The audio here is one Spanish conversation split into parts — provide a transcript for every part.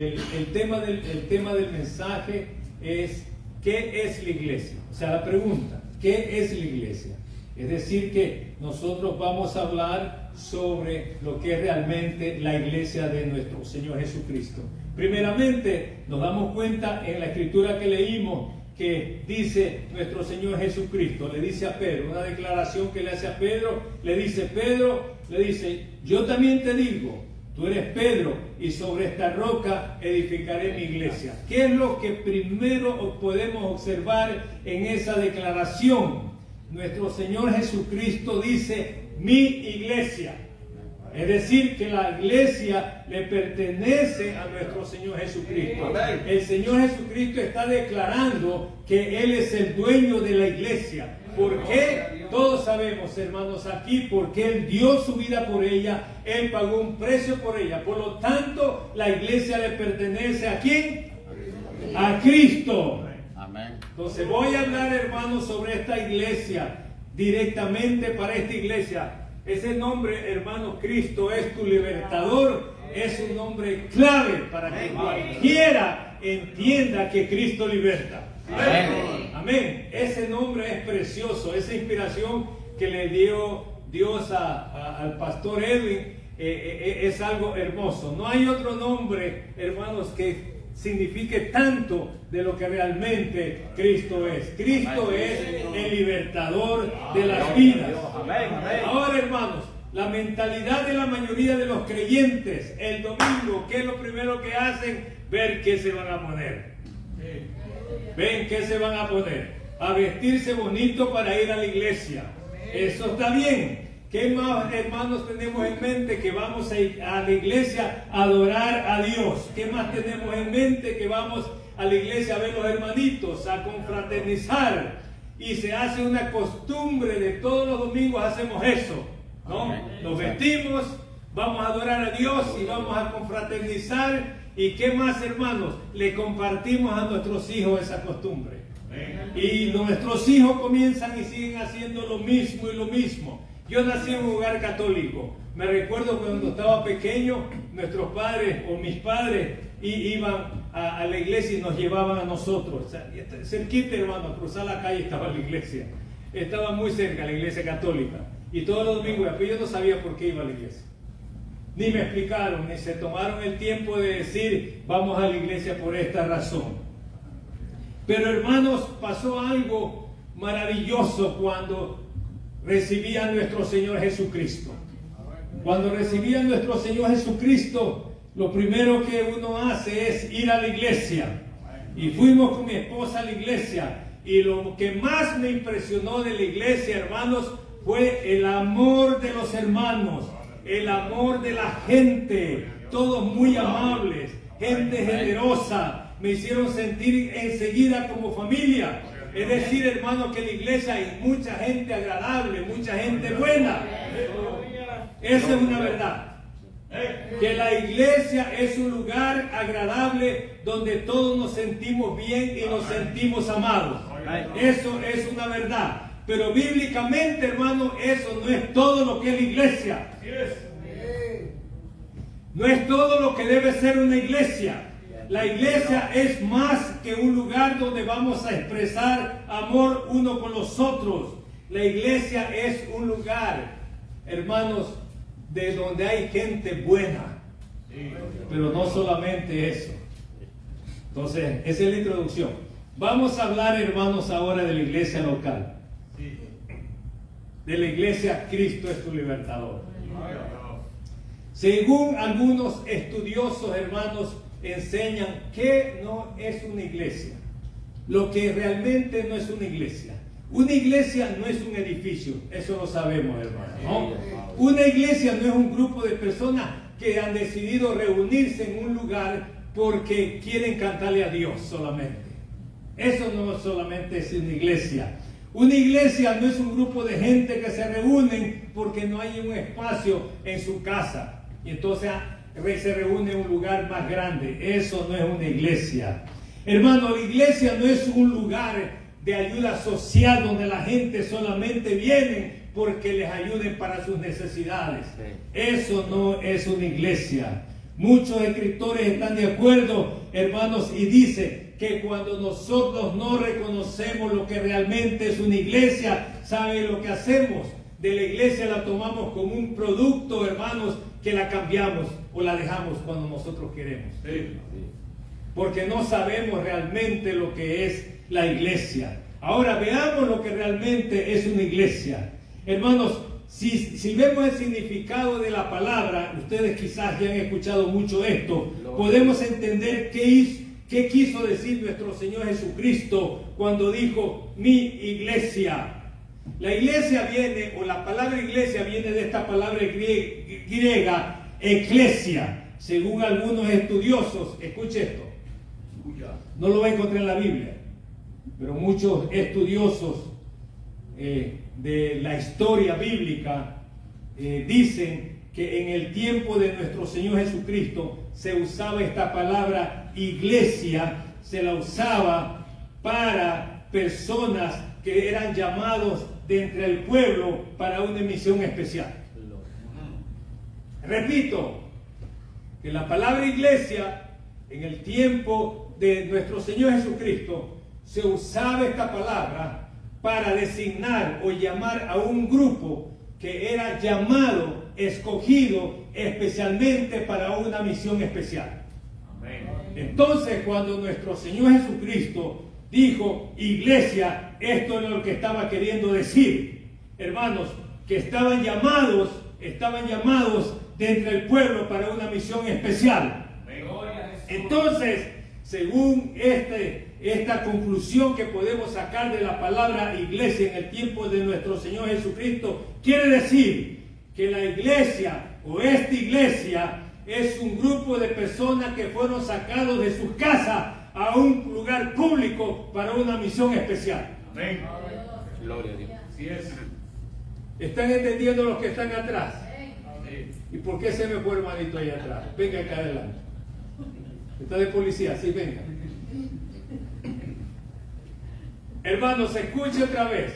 El tema del mensaje es ¿qué es la iglesia? O sea, la pregunta, ¿qué es la iglesia? Es decir, que nosotros vamos a hablar sobre lo que es realmente la iglesia de nuestro Señor Jesucristo. Primeramente, nos damos cuenta en la escritura que leímos que dice nuestro Señor Jesucristo, le dice a Pedro, una declaración que le hace a Pedro, le dice, yo también te digo, tú eres Pedro, y sobre esta roca edificaré mi iglesia. ¿Qué es lo que primero podemos observar en esa declaración? Nuestro Señor Jesucristo dice, mi iglesia. Es decir, que la iglesia le pertenece a nuestro Señor Jesucristo. El Señor Jesucristo está declarando que Él es el dueño de la iglesia. ¿Por qué? Todos sabemos, hermanos, aquí, porque Él dio su vida por ella, Él pagó un precio por ella. Por lo tanto, la iglesia le pertenece ¿a quién? A Cristo. Amén. Entonces voy a hablar, hermanos, sobre esta iglesia, directamente para esta iglesia. Ese nombre, hermano, Cristo es tu libertador, es un nombre clave para que cualquiera entienda que Cristo liberta. Amén. Amén. Ese nombre es precioso, esa inspiración que le dio Dios al pastor Edwin es algo hermoso. No hay otro nombre, hermanos, que signifique tanto de lo que realmente Cristo es. Cristo es el libertador de las vidas. Ahora, hermanos, la mentalidad de la mayoría de los creyentes el domingo, ¿qué es lo primero que hacen? Ver qué se van a poner. Ven qué se van a poner. A vestirse bonito para ir a la iglesia. Eso está bien. ¿Qué más, hermanos, tenemos en mente? Que vamos a ir a la iglesia a adorar a Dios. ¿Qué más tenemos en mente? Que vamos a la iglesia a ver los hermanitos, a confraternizar. Y se hace una costumbre de todos los domingos hacemos eso, ¿no? Nos vestimos, vamos a adorar a Dios y vamos a confraternizar. ¿Y qué más, hermanos? Le compartimos a nuestros hijos esa costumbre. Y nuestros hijos comienzan y siguen haciendo lo mismo y lo mismo. Yo nací en un hogar católico. Me recuerdo cuando estaba pequeño, nuestros padres o mis padres iban a la iglesia y nos llevaban a nosotros. O sea, cerquita, hermano, a cruzar la calle estaba la iglesia. Estaba muy cerca la iglesia católica. Y todos los domingos, yo no sabía por qué iba a la iglesia. Ni me explicaron, ni se tomaron el tiempo de decir, vamos a la iglesia por esta razón. Pero, hermanos, pasó algo maravilloso cuando recibí a nuestro Señor Jesucristo. Cuando recibí a nuestro Señor Jesucristo, lo primero que uno hace es ir a la iglesia. Y fuimos con mi esposa a la iglesia. Y lo que más me impresionó de la iglesia, hermanos, fue el amor de los hermanos, el amor de la gente, todos muy amables, gente generosa. Me hicieron sentir enseguida como familia. Es decir, hermano, que en la iglesia hay mucha gente agradable, mucha gente buena. Esa es una verdad. Que la iglesia es un lugar agradable donde todos nos sentimos bien y nos sentimos amados. Eso es una verdad. Pero bíblicamente, hermano, eso no es todo lo que es la iglesia. No es todo lo que debe ser una iglesia. La iglesia es más que un lugar donde vamos a expresar amor uno con los otros. La iglesia es un lugar, hermanos, de donde hay gente buena. Pero no solamente eso. Entonces, esa es la introducción. Vamos a hablar, hermanos, ahora de la iglesia local. De la iglesia Cristo es tu libertador. Según algunos estudiosos, hermanos, enseñan que no es una iglesia. Lo que realmente no es una iglesia. Una iglesia no es un edificio, eso lo sabemos, hermanos, ¿no? Una iglesia no es un grupo de personas que han decidido reunirse en un lugar porque quieren cantarle a Dios solamente. Eso no solamente es una iglesia. Una iglesia no es un grupo de gente que se reúnen porque no hay un espacio en su casa. Y entonces se reúne en un lugar más grande. Eso no es una iglesia. Hermano, la iglesia no es un lugar de ayuda social donde la gente solamente viene porque les ayuden para sus necesidades. Eso no es una iglesia. Muchos escritores están de acuerdo, hermanos, y dicen que cuando nosotros no reconocemos lo que realmente es una iglesia, ¿sabe lo que hacemos? De la iglesia la tomamos como un producto, hermanos, que la cambiamos o la dejamos cuando nosotros queremos. Sí. Porque no sabemos realmente lo que es la iglesia. Ahora veamos lo que realmente es una iglesia. Hermanos, si vemos el significado de la palabra, ustedes quizás ya han escuchado mucho esto, podemos entender qué quiso decir nuestro Señor Jesucristo cuando dijo mi iglesia. La iglesia viene, o la palabra iglesia viene de esta palabra griega, eclesia. Según algunos estudiosos, escuche esto, no lo va a encontrar en la Biblia, pero muchos estudiosos de la historia bíblica dicen que en el tiempo de nuestro Señor Jesucristo se usaba esta palabra iglesia, se la usaba para personas que eran llamados de entre el pueblo para una misión especial. Repito, que la palabra iglesia en el tiempo de nuestro Señor Jesucristo se usaba esta palabra para designar o llamar a un grupo que era llamado, escogido especialmente para una misión especial. Amén. Entonces, cuando nuestro Señor Jesucristo dijo iglesia, esto es lo que estaba queriendo decir, hermanos, que estaban llamados de entre el pueblo para una misión especial. Entonces, según esta conclusión que podemos sacar de la palabra iglesia en el tiempo de nuestro Señor Jesucristo, quiere decir que la iglesia o esta iglesia es un grupo de personas que fueron sacados de sus casas a un lugar público para una misión especial. Amén. Gloria a Dios. Así es. ¿Están entendiendo los que están atrás? Amén. ¿Y por qué se me fue hermanito ahí atrás? Venga acá adelante. Está de policía, sí, venga. Hermanos, escuche otra vez.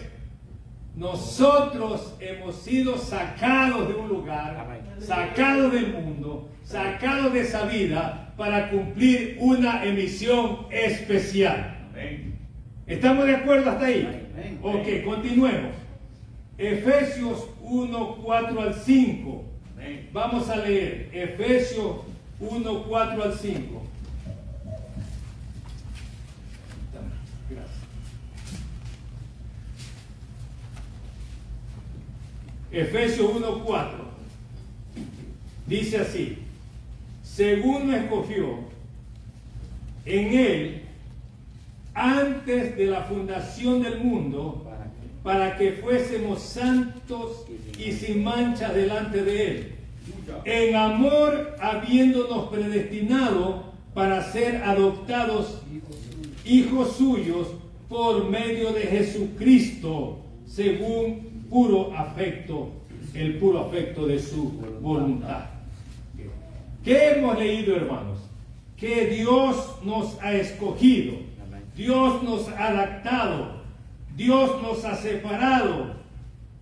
Nosotros hemos sido sacados de un lugar, sacados del mundo, sacados de esa vida para cumplir una misión especial. ¿Estamos de acuerdo hasta ahí? Ok, continuemos. Efesios 1, 4 al 5. Vamos a leer Efesios 1, 4 al 5. Efesios 1:4 dice así: según nos escogió en Él antes de la fundación del mundo, para que fuésemos santos y sin mancha delante de Él, en amor habiéndonos predestinado para ser adoptados hijos suyos por medio de Jesucristo, según puro afecto, el puro afecto de su voluntad. ¿Qué hemos leído, hermanos? Que Dios nos ha escogido, Dios nos ha adaptado, Dios nos ha separado.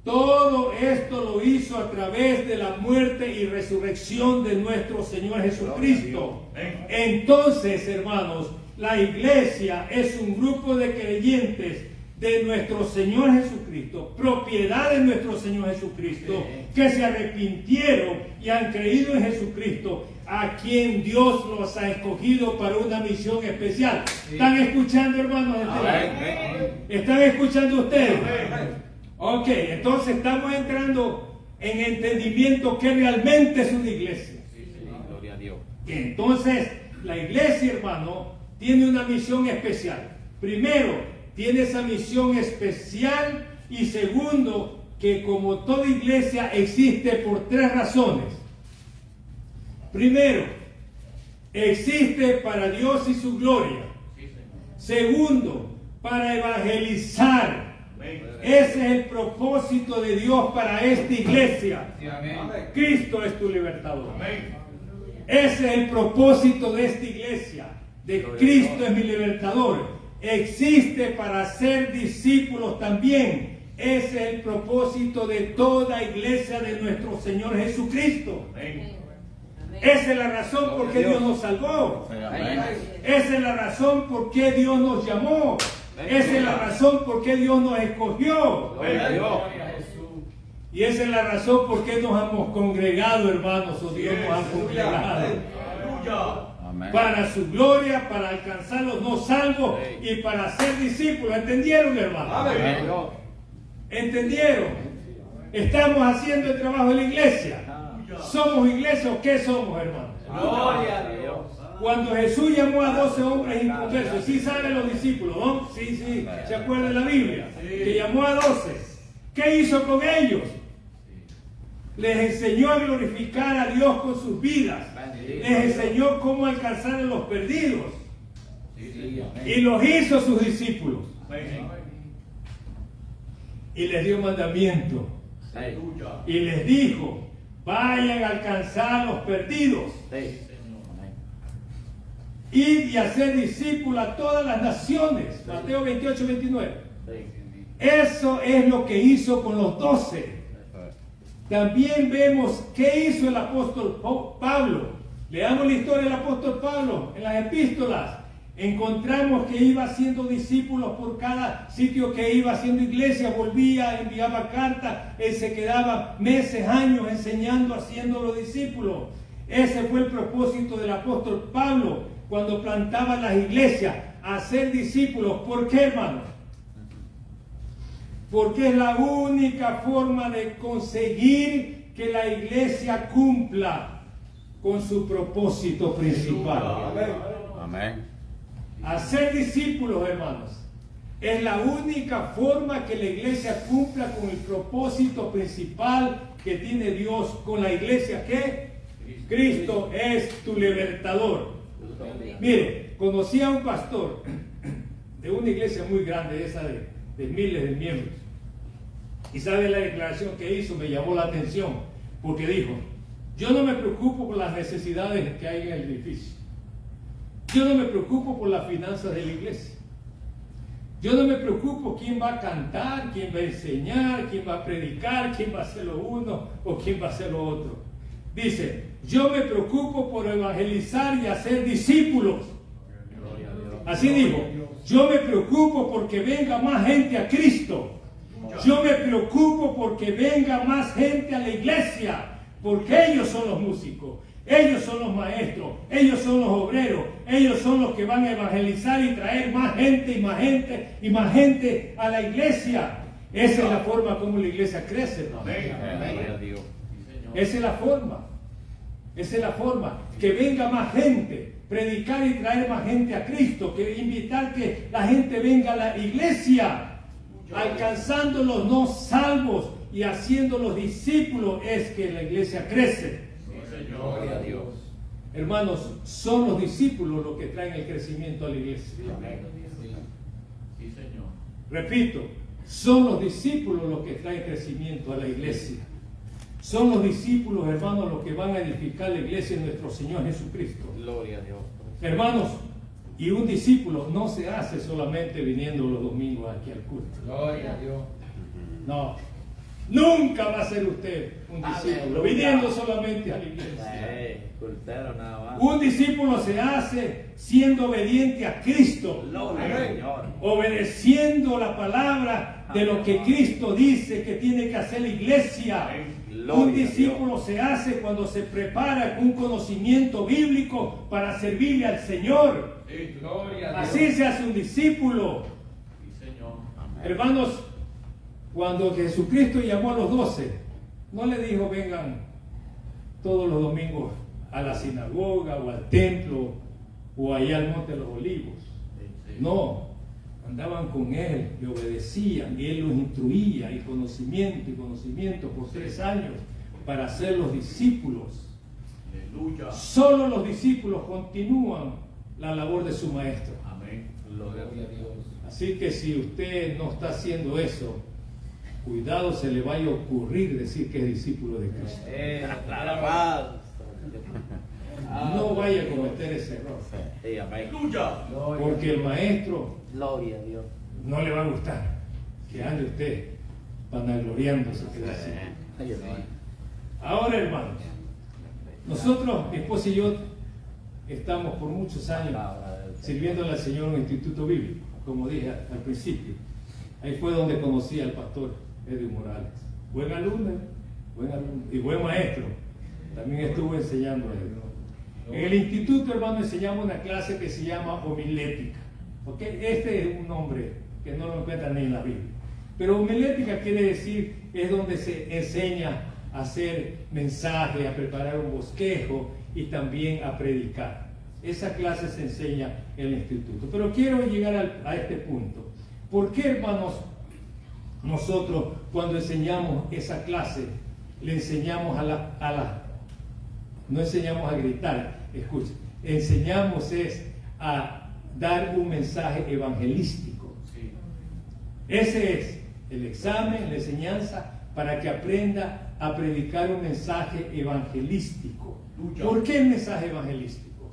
Todo esto lo hizo a través de la muerte y resurrección de nuestro Señor Jesucristo. Entonces, hermanos, la iglesia es un grupo de creyentes de nuestro Señor Jesucristo, propiedad de nuestro Señor Jesucristo, que se arrepintieron y han creído en Jesucristo, a quien Dios los ha escogido para una misión especial. ¿Están escuchando, hermanos? ¿Están escuchando ustedes? Ok, entonces estamos entrando en entendimiento que realmente es una iglesia. Gloria a Dios. Entonces, la iglesia, hermano, tiene una misión especial. Primero, tiene esa misión especial, y segundo, que como toda iglesia existe por tres razones. Primero, existe para Dios y su gloria. Segundo, para evangelizar. Ese es el propósito de Dios para esta iglesia. Cristo es tu libertador. Ese es el propósito de esta iglesia. De Cristo es mi libertador. Existe para ser discípulos también. Ese es el propósito de toda iglesia de nuestro Señor Jesucristo. Esa es la razón por qué Dios nos salvó. Esa es la razón por qué Dios nos llamó. Esa es la razón por qué Dios nos escogió. Y esa es la razón por qué nos hemos congregado, hermanos, o Dios nos ha congregado. Para su gloria, para alcanzar los no salvos y para ser discípulos. ¿Entendieron, hermanos? ¿Entendieron? Estamos haciendo el trabajo de la iglesia. ¿Somos iglesia o qué somos, hermanos? Gloria a Dios. Cuando Jesús llamó a 12 hombres inconversos, sí saben los discípulos, ¿no? Sí, se acuerdan de la Biblia, que llamó a 12. ¿Qué hizo con ellos? Les enseñó a glorificar a Dios con sus vidas. Les enseñó cómo alcanzar a los perdidos. Y los hizo sus discípulos. Y les dio mandamiento. Y les dijo, vayan a alcanzar a los perdidos. Ir y hacer discípulos a todas las naciones. Mateo 28, 29. Eso es lo que hizo con los 12. También vemos qué hizo el apóstol Pablo. Leamos la historia del apóstol Pablo en las epístolas. Encontramos que iba haciendo discípulos por cada sitio que iba, haciendo iglesia, volvía, enviaba cartas, él se quedaba meses, años enseñando, haciendo los discípulos. Ese fue el propósito del apóstol Pablo cuando plantaba las iglesias, hacer discípulos. ¿Por qué, hermanos? Porque es la única forma de conseguir que la iglesia cumpla con su propósito principal. Amén. Hacer discípulos, hermanos, es la única forma que la iglesia cumpla con el propósito principal que tiene Dios con la iglesia, que Cristo es tu libertador. Mire, conocí a un pastor de una iglesia muy grande, esa de miles de miembros. Y sabe la declaración que hizo, me llamó la atención, porque dijo, yo no me preocupo por las necesidades que hay en el edificio. Yo no me preocupo por las finanzas de la iglesia. Yo no me preocupo quién va a cantar, quién va a enseñar, quién va a predicar, quién va a hacer lo uno o quién va a hacer lo otro. Dice, yo me preocupo por evangelizar y hacer discípulos. Así dijo, yo me preocupo porque venga más gente a Cristo. Yo me preocupo porque venga más gente a la iglesia, porque ellos son los músicos, ellos son los maestros, ellos son los obreros, ellos son los que van a evangelizar y traer más gente y más gente y más gente a la iglesia. Esa es la forma como la iglesia crece, ¿no? Esa es la forma. Esa es la forma. Que venga más gente, predicar y traer más gente a Cristo, que invitar que la gente venga a la iglesia, alcanzando los no salvos y haciendo los discípulos, es que la iglesia crece. Gloria a Dios. Hermanos, son los discípulos los que traen el crecimiento a la iglesia. Sí, Señor. Repito, son los discípulos los que traen crecimiento a la iglesia. Son los discípulos, hermanos, los que van a edificar la iglesia de nuestro Señor Jesucristo. Gloria a Dios. Hermanos, y un discípulo no se hace solamente viniendo los domingos aquí al culto. Gloria a Dios. No, nunca va a ser usted un discípulo viniendo solamente a la iglesia. Cultero nada más. Un discípulo se hace siendo obediente a Cristo, Gloria al Señor. obedeciendo la palabra de lo que Cristo dice que tiene que hacer la iglesia. Un discípulo se hace cuando se prepara con un conocimiento bíblico para servirle al Señor. Así se hace un discípulo. Sí, Señor. Hermanos, cuando Jesucristo llamó a los 12, no le dijo vengan todos los domingos a la sinagoga o al templo o allá al Monte de los Olivos. No, andaban con él, le obedecían y él los instruía y conocimiento por 3 años para ser los discípulos. Aleluya. Solo los discípulos continúan la labor de su maestro. Amén. Gloria a Dios. Así que si usted no está haciendo eso, cuidado se le vaya a ocurrir decir que es discípulo de Cristo. No vaya a cometer ese error, Sí, amén. Aleluya. porque el maestro Gloria a Dios. no le va a gustar que ande usted vanagloriándose que es así. Ahora, hermanos, Nosotros, mi esposa y yo, estamos por muchos años sirviéndole al Señor en un instituto bíblico, como dije al principio. Ahí fue donde conocí al pastor Edwin Morales. Buen alumno y buen maestro. También estuve enseñando a él. En el instituto, hermano, enseñamos una clase que se llama homilética. ¿Okay? Este es un nombre que no lo encuentran ni en la Biblia. Pero homilética quiere decir, es donde se enseña a hacer mensaje, a preparar un bosquejo y también a predicar. Esa clase se enseña en el instituto. Pero quiero llegar a este punto. ¿Por qué, hermanos, nosotros cuando enseñamos esa clase, le enseñamos no enseñamos a gritar, escuchen, enseñamos a dar un mensaje evangelístico? Sí. Ese es el examen, la enseñanza, para que aprenda a predicar un mensaje evangelístico. ¿Por qué el mensaje evangelístico?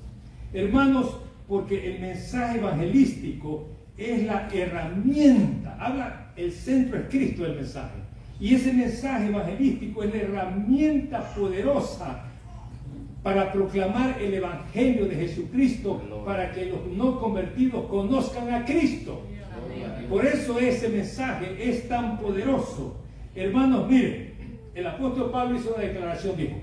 Hermanos, porque el mensaje evangelístico es la herramienta, el centro es Cristo del mensaje, y ese mensaje evangelístico es la herramienta poderosa para proclamar el evangelio de Jesucristo, para que los no convertidos conozcan a Cristo. Por eso ese mensaje es tan poderoso. Hermanos, miren, el apóstol Pablo hizo una declaración, dijo: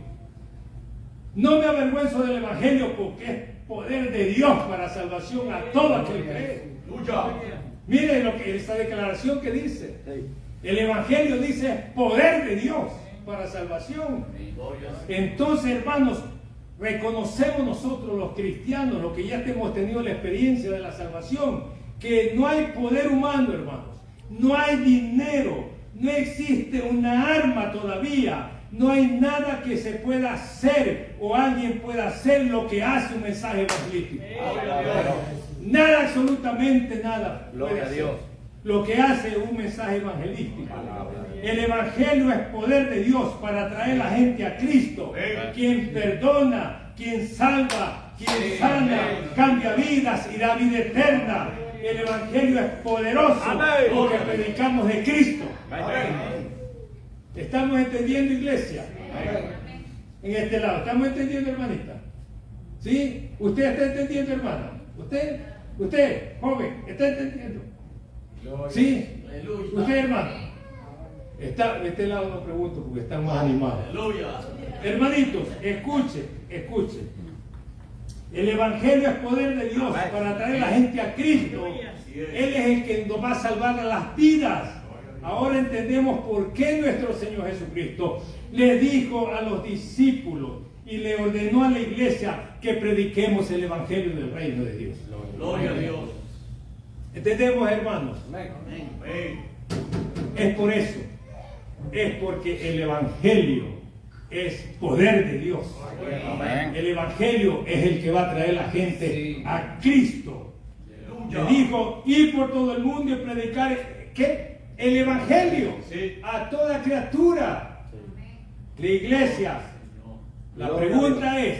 no me avergüenzo del evangelio, porque es poder de Dios para salvación a todo aquel que cree. Miren esa declaración que dice. El evangelio dice poder de Dios para salvación. Entonces, hermanos, reconocemos nosotros los cristianos, los que ya hemos tenido la experiencia de la salvación, que no hay poder humano, hermanos, no hay dinero, no existe una arma todavía, no hay nada que se pueda hacer o alguien pueda hacer lo que hace un mensaje evangelístico. Nada, absolutamente nada puede hacer lo que hace un mensaje evangelístico. El evangelio es poder de Dios para traer a la gente a Cristo, quien perdona, quien salva, quien sana, cambia vidas y da vida eterna. El evangelio es poderoso porque predicamos de Cristo. ¿Estamos entendiendo, iglesia? En este lado, ¿estamos entendiendo, hermanita? ¿Sí? ¿Usted está entendiendo, hermana? ¿Usted, joven, está entendiendo? ¿Sí? ¿Usted, hermano? De este lado no pregunto porque están más animados. Hermanitos, escuchen. El evangelio es poder de Dios para traer a la gente a Cristo. Él es el que nos va a salvar las vidas. Ahora entendemos por qué nuestro Señor Jesucristo le dijo a los discípulos y le ordenó a la iglesia que prediquemos el evangelio del reino de Dios. Gloria a Dios. ¿Entendemos, hermanos? Amén. Es por eso. Es porque el evangelio es poder de Dios. Amén. El evangelio es el que va a traer a la gente a Cristo. Le dijo: ir por todo el mundo y predicar ¿qué? El evangelio a toda criatura. La iglesia. La pregunta es: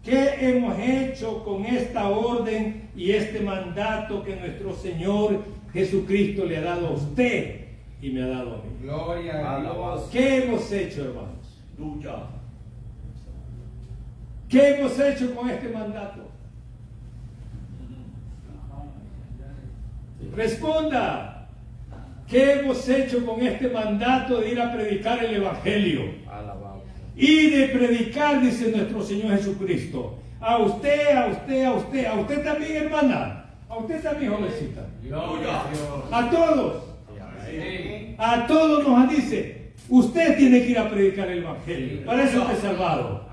¿qué hemos hecho con esta orden y este mandato que nuestro Señor Jesucristo le ha dado a usted y me ha dado a mí? Gloria a Dios. ¿Qué hemos hecho, hermanos? Lucha. ¿Qué hemos hecho con este mandato? Responda. ¿Qué hemos hecho con este mandato de ir a predicar el evangelio? Y de predicar, dice nuestro Señor Jesucristo, a usted también, hermana, a usted también, jovencita, a todos, a todos nos dice: usted tiene que ir a predicar el evangelio, para eso usted es salvado.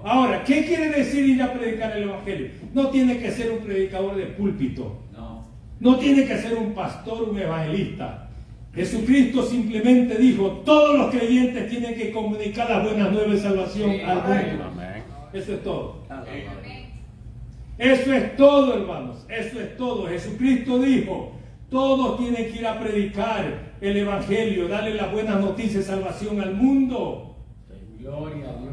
Ahora, ¿qué quiere decir ir a predicar el evangelio? No tiene que ser un predicador de púlpito, no tiene que ser un pastor, un evangelista. Jesucristo simplemente dijo: todos los creyentes tienen que comunicar las buenas nuevas de salvación al mundo. Eso es todo. Eso es todo, hermanos. Eso es todo. Jesucristo dijo: todos tienen que ir a predicar el evangelio, darle las buenas noticias de salvación al mundo. Gloria a Dios.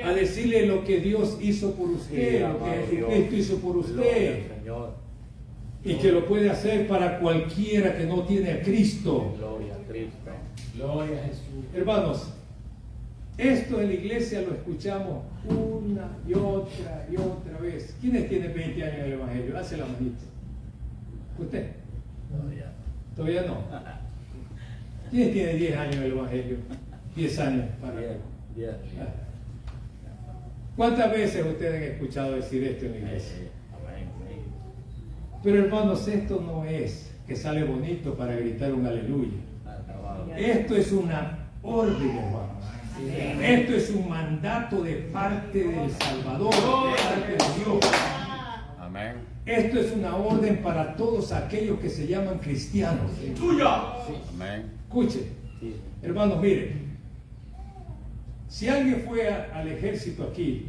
A decirle lo que Dios hizo por usted, lo que Jesucristo hizo por usted. Y que lo puede hacer para cualquiera que no tiene a Cristo. Gloria a Cristo. Gloria a Jesús. Hermanos, Esto en la iglesia lo escuchamos una y otra vez. ¿Quiénes tienen 20 años en el Evangelio? Hace la manita. ¿Usted? Todavía no. ¿Quiénes tienen 10 años en el Evangelio? 10 años para acá. ¿Cuántas veces ustedes han escuchado decir esto en la iglesia? Pero hermanos, esto no es que sale bonito para gritar un aleluya. Esto es una orden, hermanos. Esto es un mandato de parte del Salvador, de parte de Dios. Amén. Esto es una orden para todos aquellos que se llaman cristianos. ¡Tuya! Amén. Escuchen, hermanos, miren. Si alguien fue al ejército aquí,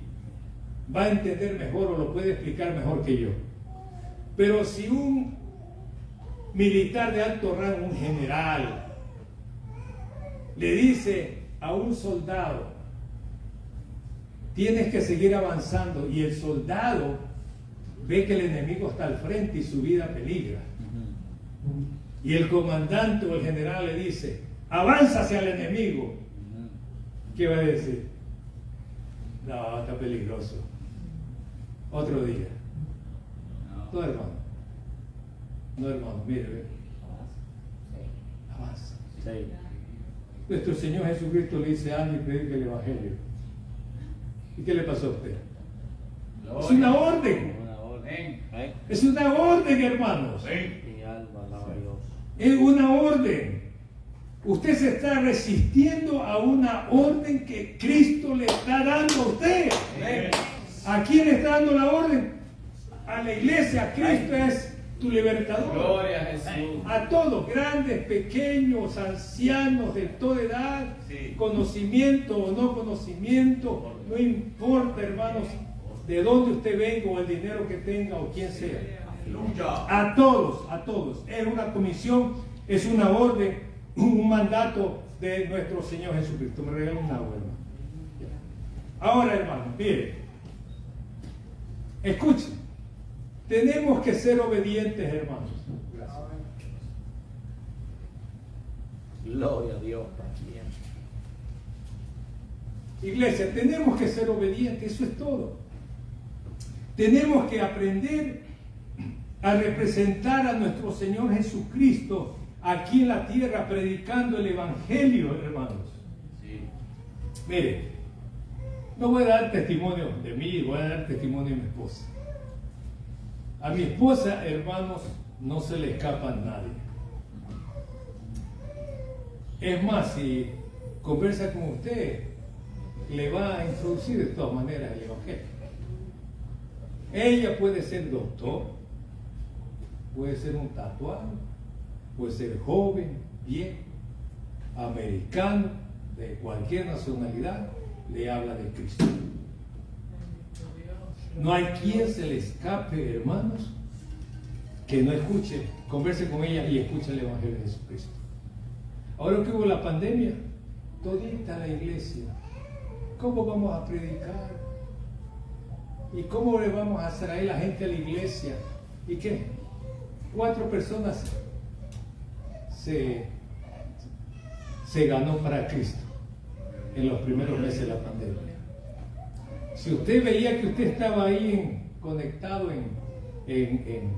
va a entender mejor o lo puede explicar mejor que yo. Pero si un militar de alto rango, un general, le dice a un soldado, tienes que seguir avanzando, y el soldado ve que el enemigo está al frente y su vida peligra, y el comandante o el general le dice, avanza hacia el enemigo, ¿qué va a decir? No, está peligroso. Otro día. No, hermano. No, hermano, mire, ve. Avanza. Sí. Nuestro Señor Jesucristo le dice, anda y predica el Evangelio. ¿Y qué le pasó a usted? Es una orden. Una orden. Es una orden, hermanos. Mi alma alaba a Dios. Es una orden. Usted se está resistiendo a una orden que Cristo le está dando a usted. ¿A quién le está dando la orden? A la iglesia. Cristo es tu libertador. Gloria a Jesús. A todos, grandes, pequeños, ancianos, de toda edad, Sí. conocimiento o no conocimiento, no importa, hermanos, de dónde usted venga o el dinero que tenga o quién sea. ¡Aleluya! A todos, a todos. Es una comisión, es una orden, un mandato de nuestro Señor Jesucristo. Me regalan un agua, hermano. Ahora, hermano, mire, escuchen. Tenemos que ser obedientes, hermanos. Gloria a Dios. Iglesia, tenemos que ser obedientes, eso es todo. Tenemos que aprender a representar a nuestro Señor Jesucristo aquí en la tierra, predicando el Evangelio, hermanos. Sí. Mire, no voy a dar testimonio de mí, voy a dar testimonio de mi esposa. A mi esposa, hermanos, no se le escapa a nadie. Es más, si conversa con usted, le va a introducir de todas maneras el Evangelio. Ella puede ser doctor, puede ser un tatuado, puede ser joven, viejo, americano, de cualquier nacionalidad, le habla de Cristo. No hay quien se le escape, hermanos, que no escuche, converse con ella y escuche el Evangelio de Jesucristo. Ahora que hubo la pandemia, todita la iglesia, ¿cómo vamos a predicar? ¿Y cómo le vamos a traer la gente a la iglesia? ¿Y qué? 4 personas se ganó para Cristo en los primeros meses de la pandemia. Si usted veía que usted estaba ahí conectado en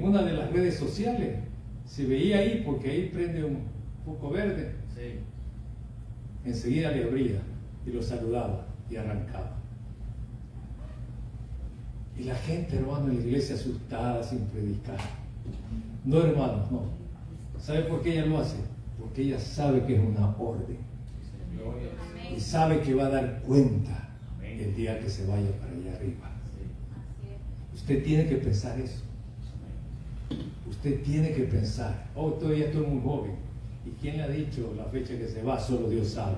una de las redes sociales, se veía ahí porque ahí prende un foco verde, Sí. enseguida le abría y lo saludaba y arrancaba. Y la gente, hermano, en la iglesia asustada sin predicar. No, hermanos, no. ¿Sabe por qué ella lo hace? Porque ella sabe que es una orden. Y sabe que va a dar cuenta el día que se vaya para allá arriba. Usted tiene que pensar eso. Usted tiene que pensar, todavía estoy muy joven. ¿Y quién le ha dicho la fecha que se va? Solo Dios sabe.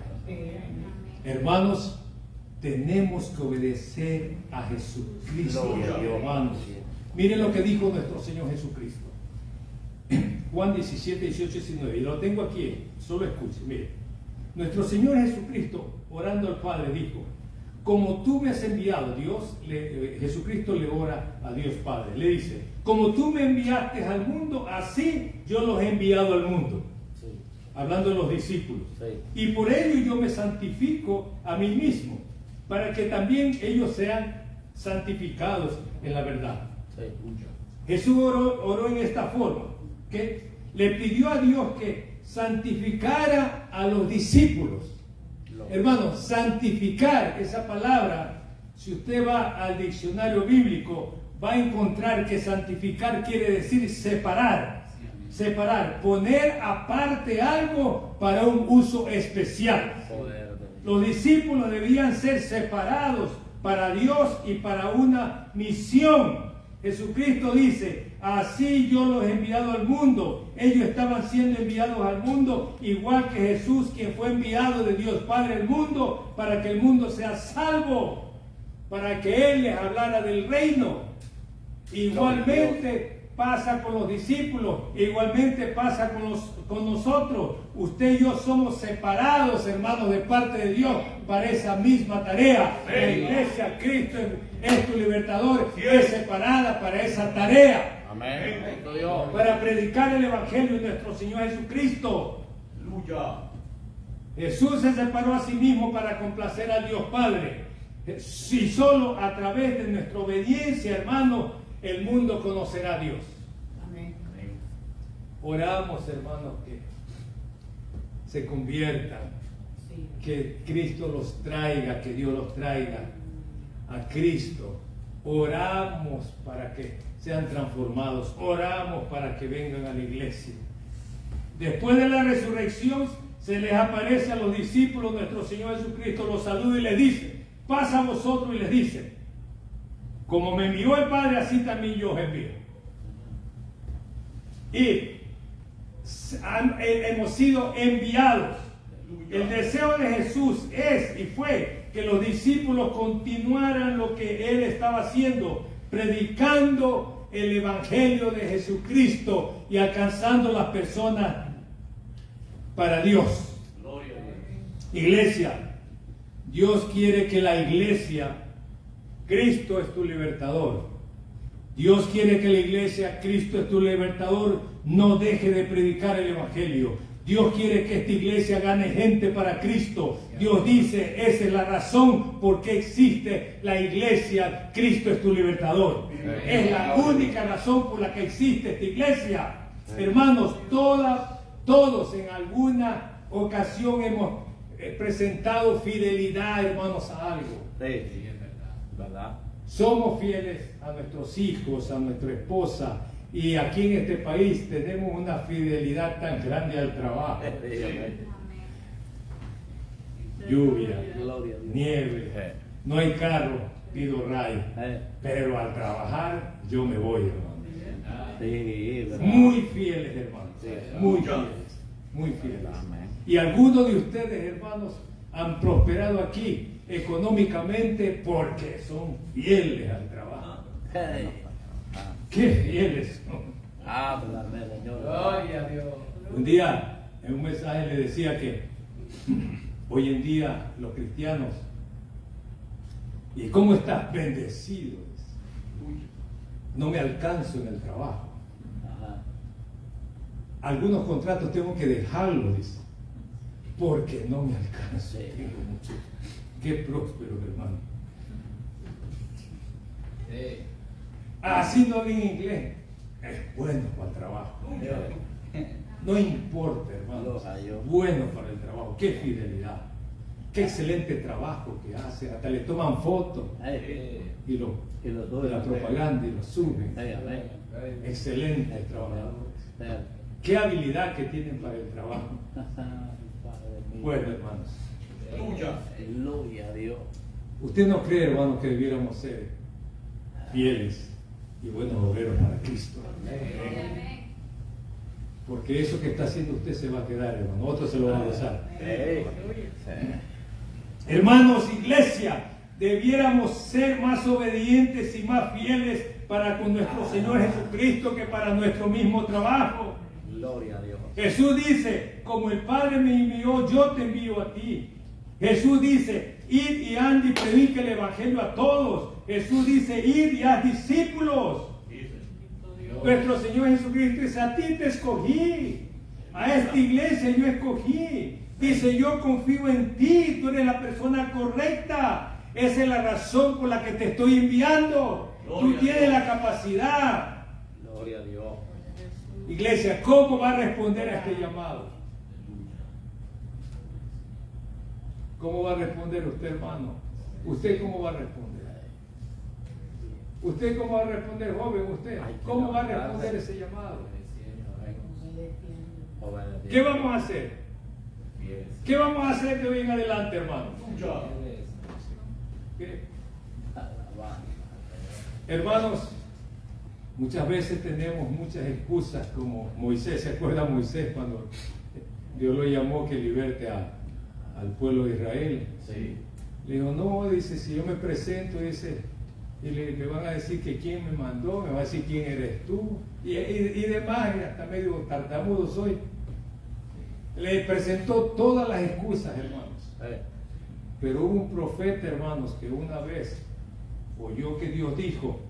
Hermanos, tenemos que obedecer a Jesucristo, hermanos. Miren lo que dijo nuestro Señor Jesucristo. Juan 17, 18, 19. Y lo tengo aquí, solo escuche, mire. Nuestro Señor Jesucristo, orando al Padre, dijo: como tú me has enviado, Jesucristo le ora a Dios Padre, le dice: como tú me enviaste al mundo, así yo los he enviado al mundo. hablando de los discípulos. Sí. Y por ello yo me santifico a mí mismo, para que también ellos sean santificados en la verdad. Sí. Jesús oró en esta forma, que le pidió a Dios que santificara a los discípulos. Hermanos, santificar, esa palabra, si usted va al diccionario bíblico, va a encontrar que santificar quiere decir separar. Separar, poner aparte algo para un uso especial. Los discípulos debían ser separados para Dios y para una misión. Jesucristo dice, así yo los he enviado al mundo. Ellos estaban siendo enviados al mundo, igual que Jesús, quien fue enviado de Dios Padre al mundo, para que el mundo sea salvo, para que Él les hablara del reino. Igualmente pasa con los discípulos, igualmente pasa con nosotros. Usted y yo somos separados, hermanos, de parte de Dios para esa misma tarea. La iglesia, Cristo es tu libertador, es separada para esa tarea. Amén. Para predicar el Evangelio de nuestro Señor Jesucristo. Aleluya. Jesús se separó a sí mismo para complacer a Dios Padre. Si solo a través de nuestra obediencia, hermano, el mundo conocerá a Dios. Amén. Oramos, hermanos, que se conviertan, Sí. que Cristo los traiga, que Dios los traiga a Cristo. Oramos para que sean transformados, oramos para que vengan a la iglesia. Después de la resurrección, se les aparece a los discípulos, nuestro Señor Jesucristo los saluda y les dice, pasa a vosotros, y les dice, como me envió el Padre, así también yo os envío. Y hemos sido enviados. El deseo de Jesús es y fue que los discípulos continuaran lo que Él estaba haciendo, predicando el Evangelio de Jesucristo y alcanzando las personas para Dios. Iglesia, Dios quiere que la iglesia, Cristo es tu libertador. Dios quiere que la iglesia, Cristo es tu libertador, no deje de predicar el Evangelio. Dios quiere que esta iglesia gane gente para Cristo. Dios dice, esa es la razón por qué existe la iglesia, Cristo es tu libertador. Es la única razón por la que existe esta iglesia. Hermanos, todos en alguna ocasión hemos presentado fidelidad, hermanos, a algo. Sí, ¿verdad? Somos fieles a nuestros hijos, a nuestra esposa, y aquí en este país tenemos una fidelidad tan grande al trabajo. Lluvia, Gloria a Dios. nieve, no hay carro, pido ray, pero al trabajar yo me voy, hermano. Sí, ¿verdad? Muy fieles, hermanos, Sí. muy fieles, muy fieles. Amén. Y algunos de ustedes, hermanos, han prosperado aquí económicamente porque son fieles al trabajo. Hey. ¡Qué fieles son! Háblame, Señor. Gloria a Dios. Un día, en un mensaje le decía que hoy en día los cristianos, ¿y cómo estás? Bendecido. No me alcanzo en el trabajo. Ajá. Algunos contratos tengo que dejarlos, dice, porque no me alcanzo. Tengo mucho. Qué próspero, hermano. Sí. Así no habla en inglés. Es bueno para el trabajo. No importa, hermano. Bueno para el trabajo. Qué fidelidad. Qué excelente trabajo que hace. Hasta le toman fotos y lo de la propaganda y lo suben. Excelentes trabajadores. Qué habilidad que tienen para el trabajo. Bueno, hermanos. Aleluya. Gloria a Dios. ¿Usted no cree, hermano, que debiéramos ser fieles y buenos obreros para Cristo? Porque eso que está haciendo usted se va a quedar, hermano. Otro se lo va a gozar. Hermanos, iglesia, debiéramos ser más obedientes y más fieles para con nuestro Señor Jesucristo que para nuestro mismo trabajo. Gloria a Dios. Jesús dice, como el Padre me envió, yo te envío a ti. Jesús dice, id y ande y predique el Evangelio a todos. Jesús dice, id y haz discípulos. Nuestro Señor Jesucristo dice, a ti te escogí. A esta iglesia yo escogí. Dice, yo confío en ti, tú eres la persona correcta. Esa es la razón por la que te estoy enviando. Tú tienes la capacidad. Gloria a Dios. Iglesia, ¿cómo va a responder a este llamado? ¿Cómo va a responder usted, hermano? ¿Usted cómo va a responder? ¿Usted cómo va a responder, joven? ¿Usted cómo va a responder ese llamado? ¿Qué vamos a hacer? ¿Qué vamos a hacer de hoy en adelante, hermano? Tuya. ¿Qué? Hermanos, muchas veces tenemos muchas excusas, como Moisés. ¿Se acuerda Moisés cuando Dios lo llamó que liberte al pueblo de Israel? Sí. Le dijo, no, dice, si yo me presento, dice, y me van a decir que quién me mandó, me va a decir quién eres tú, y demás, y hasta medio tartamudo soy. Le presentó todas las excusas, hermanos. Pero hubo un profeta, hermanos, que una vez oyó que Dios dijo,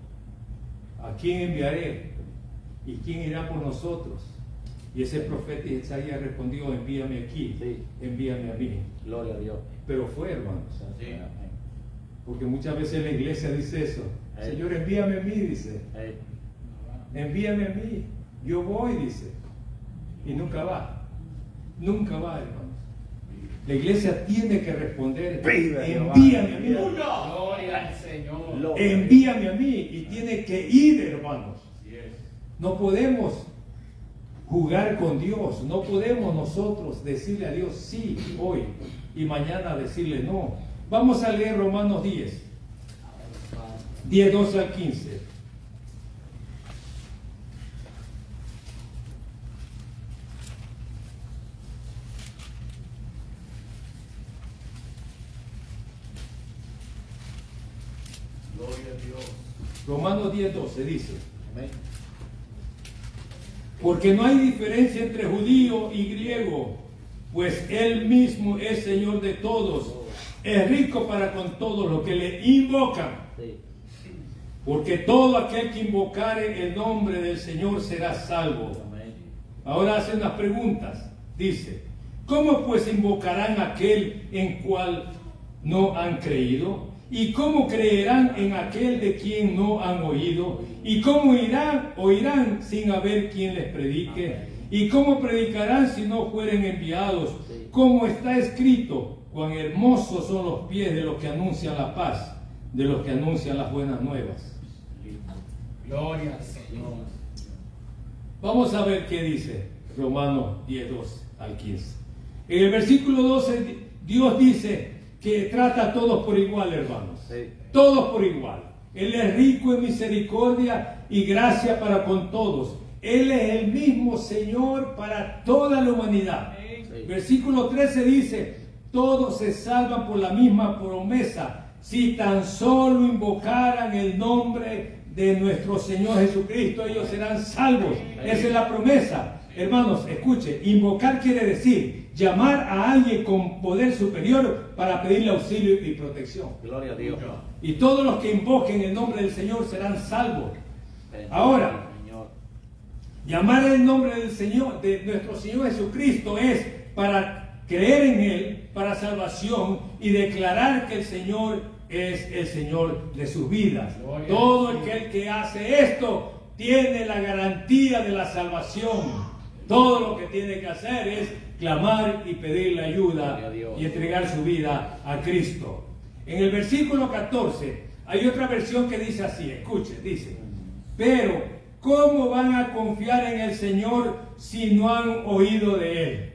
¿a quién enviaré? ¿Y quién irá por nosotros? Y ese profeta Isaías respondió, envíame aquí, envíame a mí. Gloria a Dios. Pero fue, hermanos. Sí. Porque muchas veces la iglesia dice eso. Señor, envíame a mí, dice. Envíame a mí. Yo voy, dice. Y nunca va. Nunca va, hermanos. La iglesia tiene que responder, envíame a mí. Gloria al Señor. Envíame a mí. Y tiene que ir, hermanos. No podemos jugar con Dios. No podemos nosotros decirle a Dios sí hoy y mañana decirle no. Vamos a leer Romanos 10, 12 al 15. Gloria a Dios. Romanos 10, 12 dice, Amén. porque no hay diferencia entre judío y griego, pues Él mismo es Señor de todos, es rico para con todos los que le invocan. Sí. Porque todo aquel que invocare el nombre del Señor será salvo. Amén. Ahora hace unas preguntas. Dice, ¿cómo pues invocarán aquel en cual no han creído? ¿Y cómo creerán en aquel de quien no han oído? ¿Y cómo oirán sin haber quien les predique? ¿Y cómo predicarán si no fueren enviados? Como está escrito, cuán hermosos son los pies de los que anuncian la paz, de los que anuncian las buenas nuevas. Gloria al Señor. Vamos a ver qué dice Romanos 10, 12 al 15. En el versículo 12, Dios dice que trata a todos por igual, hermanos. Sí. Todos por igual. Él es rico en misericordia y gracia para con todos. Él es el mismo Señor para toda la humanidad. Sí. Versículo 13 dice, todos se salvan por la misma promesa, si tan solo invocaran el nombre de nuestro Señor Jesucristo, ellos serán salvos. Esa es la promesa. Hermanos, escuche, invocar quiere decir llamar a alguien con poder superior para pedirle auxilio y protección. Gloria a Dios. Y todos los que invoquen el nombre del Señor serán salvos. Ahora, Señor. llamar el nombre del Señor, de nuestro Señor Jesucristo, es para creer en Él, para salvación y declarar que el Señor es el Señor de sus vidas. Todo aquel que hace esto tiene la garantía de la salvación. Todo lo que tiene que hacer es clamar y pedirle ayuda y entregar su vida a Cristo. En el versículo 14 hay otra versión que dice así, escuche, dice, pero ¿cómo van a confiar en el Señor si no han oído de Él?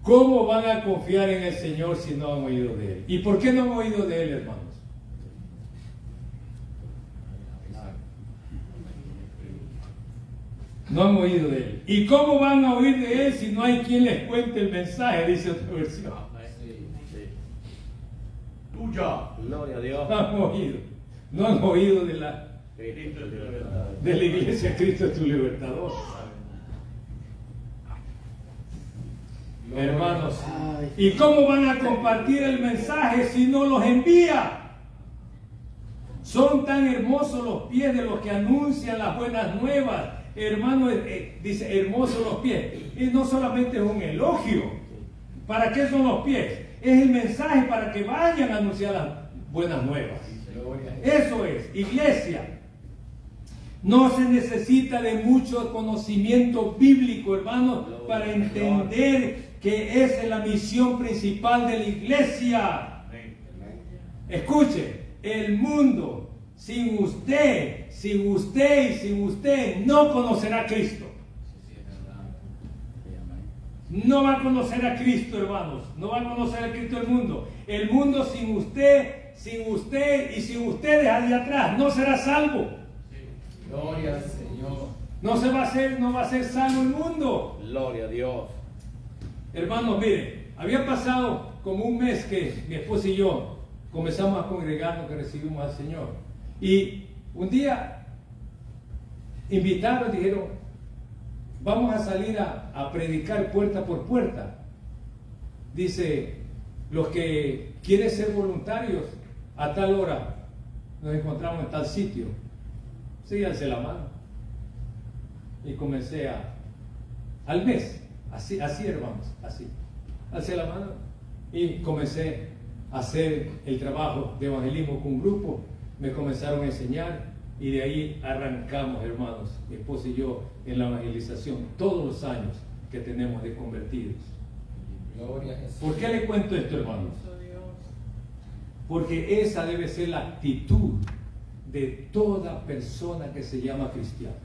¿Cómo van a confiar en el Señor si no han oído de Él? ¿Y por qué no han oído de Él, hermanos? No han oído de Él. ¿Y cómo van a oír de Él si no hay quien les cuente el mensaje? Dice otra versión. Tuya. Gloria a Dios. No han oído. No han oído de la iglesia Cristo es tu libertador. Hermanos, ¿y cómo van a compartir el mensaje si no los envía? Son tan hermosos los pies de los que anuncian las buenas nuevas. hermano, dice, hermosos los pies. Y no solamente es un elogio. ¿Para qué son los pies? Es el mensaje para que vayan a anunciar las buenas nuevas. Eso es, iglesia. No se necesita de mucho conocimiento bíblico, hermanos, para entender que esa es la misión principal de la iglesia. Escuche, el mundo, sin usted no conocerá a Cristo. No va a conocer a Cristo, hermanos. No va a conocer a Cristo el mundo. El mundo sin usted y sin ustedes allá atrás no será salvo. Gloria al Señor. No va a ser salvo el mundo. Gloria a Dios. Hermanos, miren, había pasado como un mes que mi esposa y yo comenzamos a congregarnos, que recibimos al Señor. Y un día invitaron, dijeron, vamos a salir a predicar puerta por puerta. Dice, los que quieren ser voluntarios, a tal hora nos encontramos en tal sitio. Síganse la mano. Y comencé al mes, así hermanos, así. Alcé la mano y comencé a hacer el trabajo de evangelismo con un grupo. Me comenzaron a enseñar y de ahí arrancamos, hermanos, mi esposa y yo, en la evangelización, todos los años que tenemos de convertidos. Gloria a Jesús. ¿Por qué le cuento esto, hermanos? Porque esa debe ser la actitud de toda persona que se llama cristiano.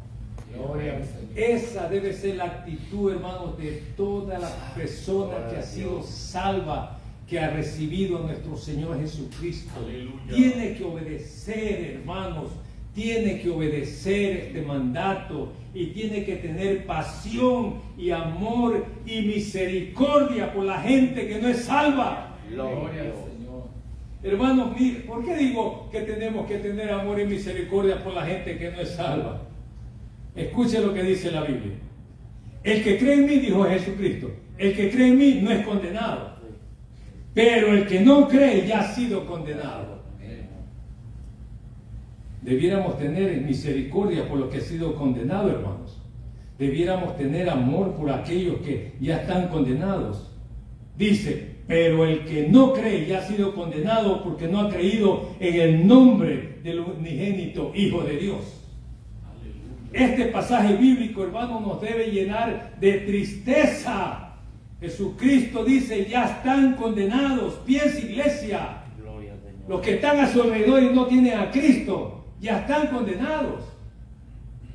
Gloria al Señor. Esa debe ser la actitud, hermanos, de toda la persona que ha sido salva, que ha recibido a nuestro Señor Jesucristo. Aleluya. Tiene que obedecer, hermanos, tiene que obedecer este mandato y tiene que tener pasión y amor y misericordia por la gente que no es salva. Gloria al Señor. Hermanos, mire, ¿por qué digo que tenemos que tener amor y misericordia por la gente que no es salva? Escuche lo que dice la Biblia. El que cree en mí, dijo Jesucristo, el que cree en mí no es condenado, pero el que no cree ya ha sido condenado. Debiéramos tener misericordia por los que han sido condenados, hermanos. Debiéramos tener amor por aquellos que ya están condenados. Dice, pero el que no cree ya ha sido condenado porque no ha creído en el nombre del unigénito Hijo de Dios. Este pasaje bíblico, hermano, nos debe llenar de tristeza. Jesucristo dice, ya están condenados. Piensa, iglesia. Gloria al Señor. Los que están a su alrededor y no tienen a Cristo, ya están condenados.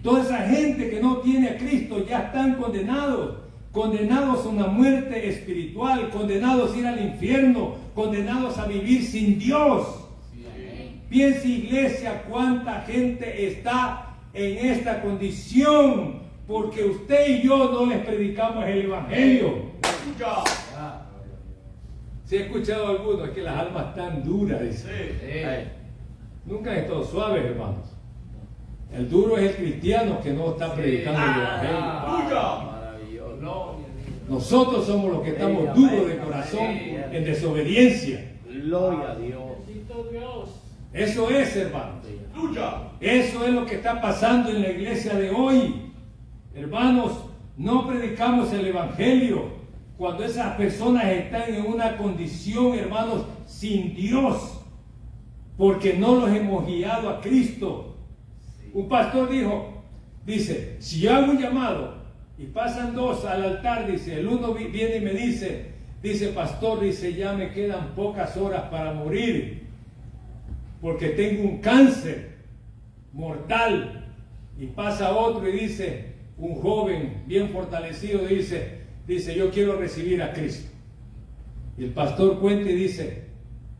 Toda esa gente que no tiene a Cristo, ya están condenados. Condenados a una muerte espiritual, condenados a ir al infierno, condenados a vivir sin Dios. Piensa, iglesia, cuánta gente está en esta condición porque usted y yo no les predicamos el Evangelio. Si he escuchado a algunos que las almas están duras, dice. Nunca han estado suaves, hermanos. El duro es el cristiano que no está predicando el Evangelio. Nosotros somos los que estamos duros de corazón, en desobediencia. Gloria a Dios. Eso es, hermanos. Eso es lo que está pasando en la iglesia de hoy. Hermanos, no predicamos el Evangelio cuando esas personas están en una condición, hermanos, sin Dios, porque no los hemos guiado a Cristo. Un pastor dice, si yo hago un llamado y pasan dos al altar, dice, el uno viene y me dice, pastor, dice, ya me quedan pocas horas para morir, porque tengo un cáncer mortal. Y pasa otro y dice, un joven bien fortalecido, dice, yo quiero recibir a Cristo. Y el pastor cuenta y dice,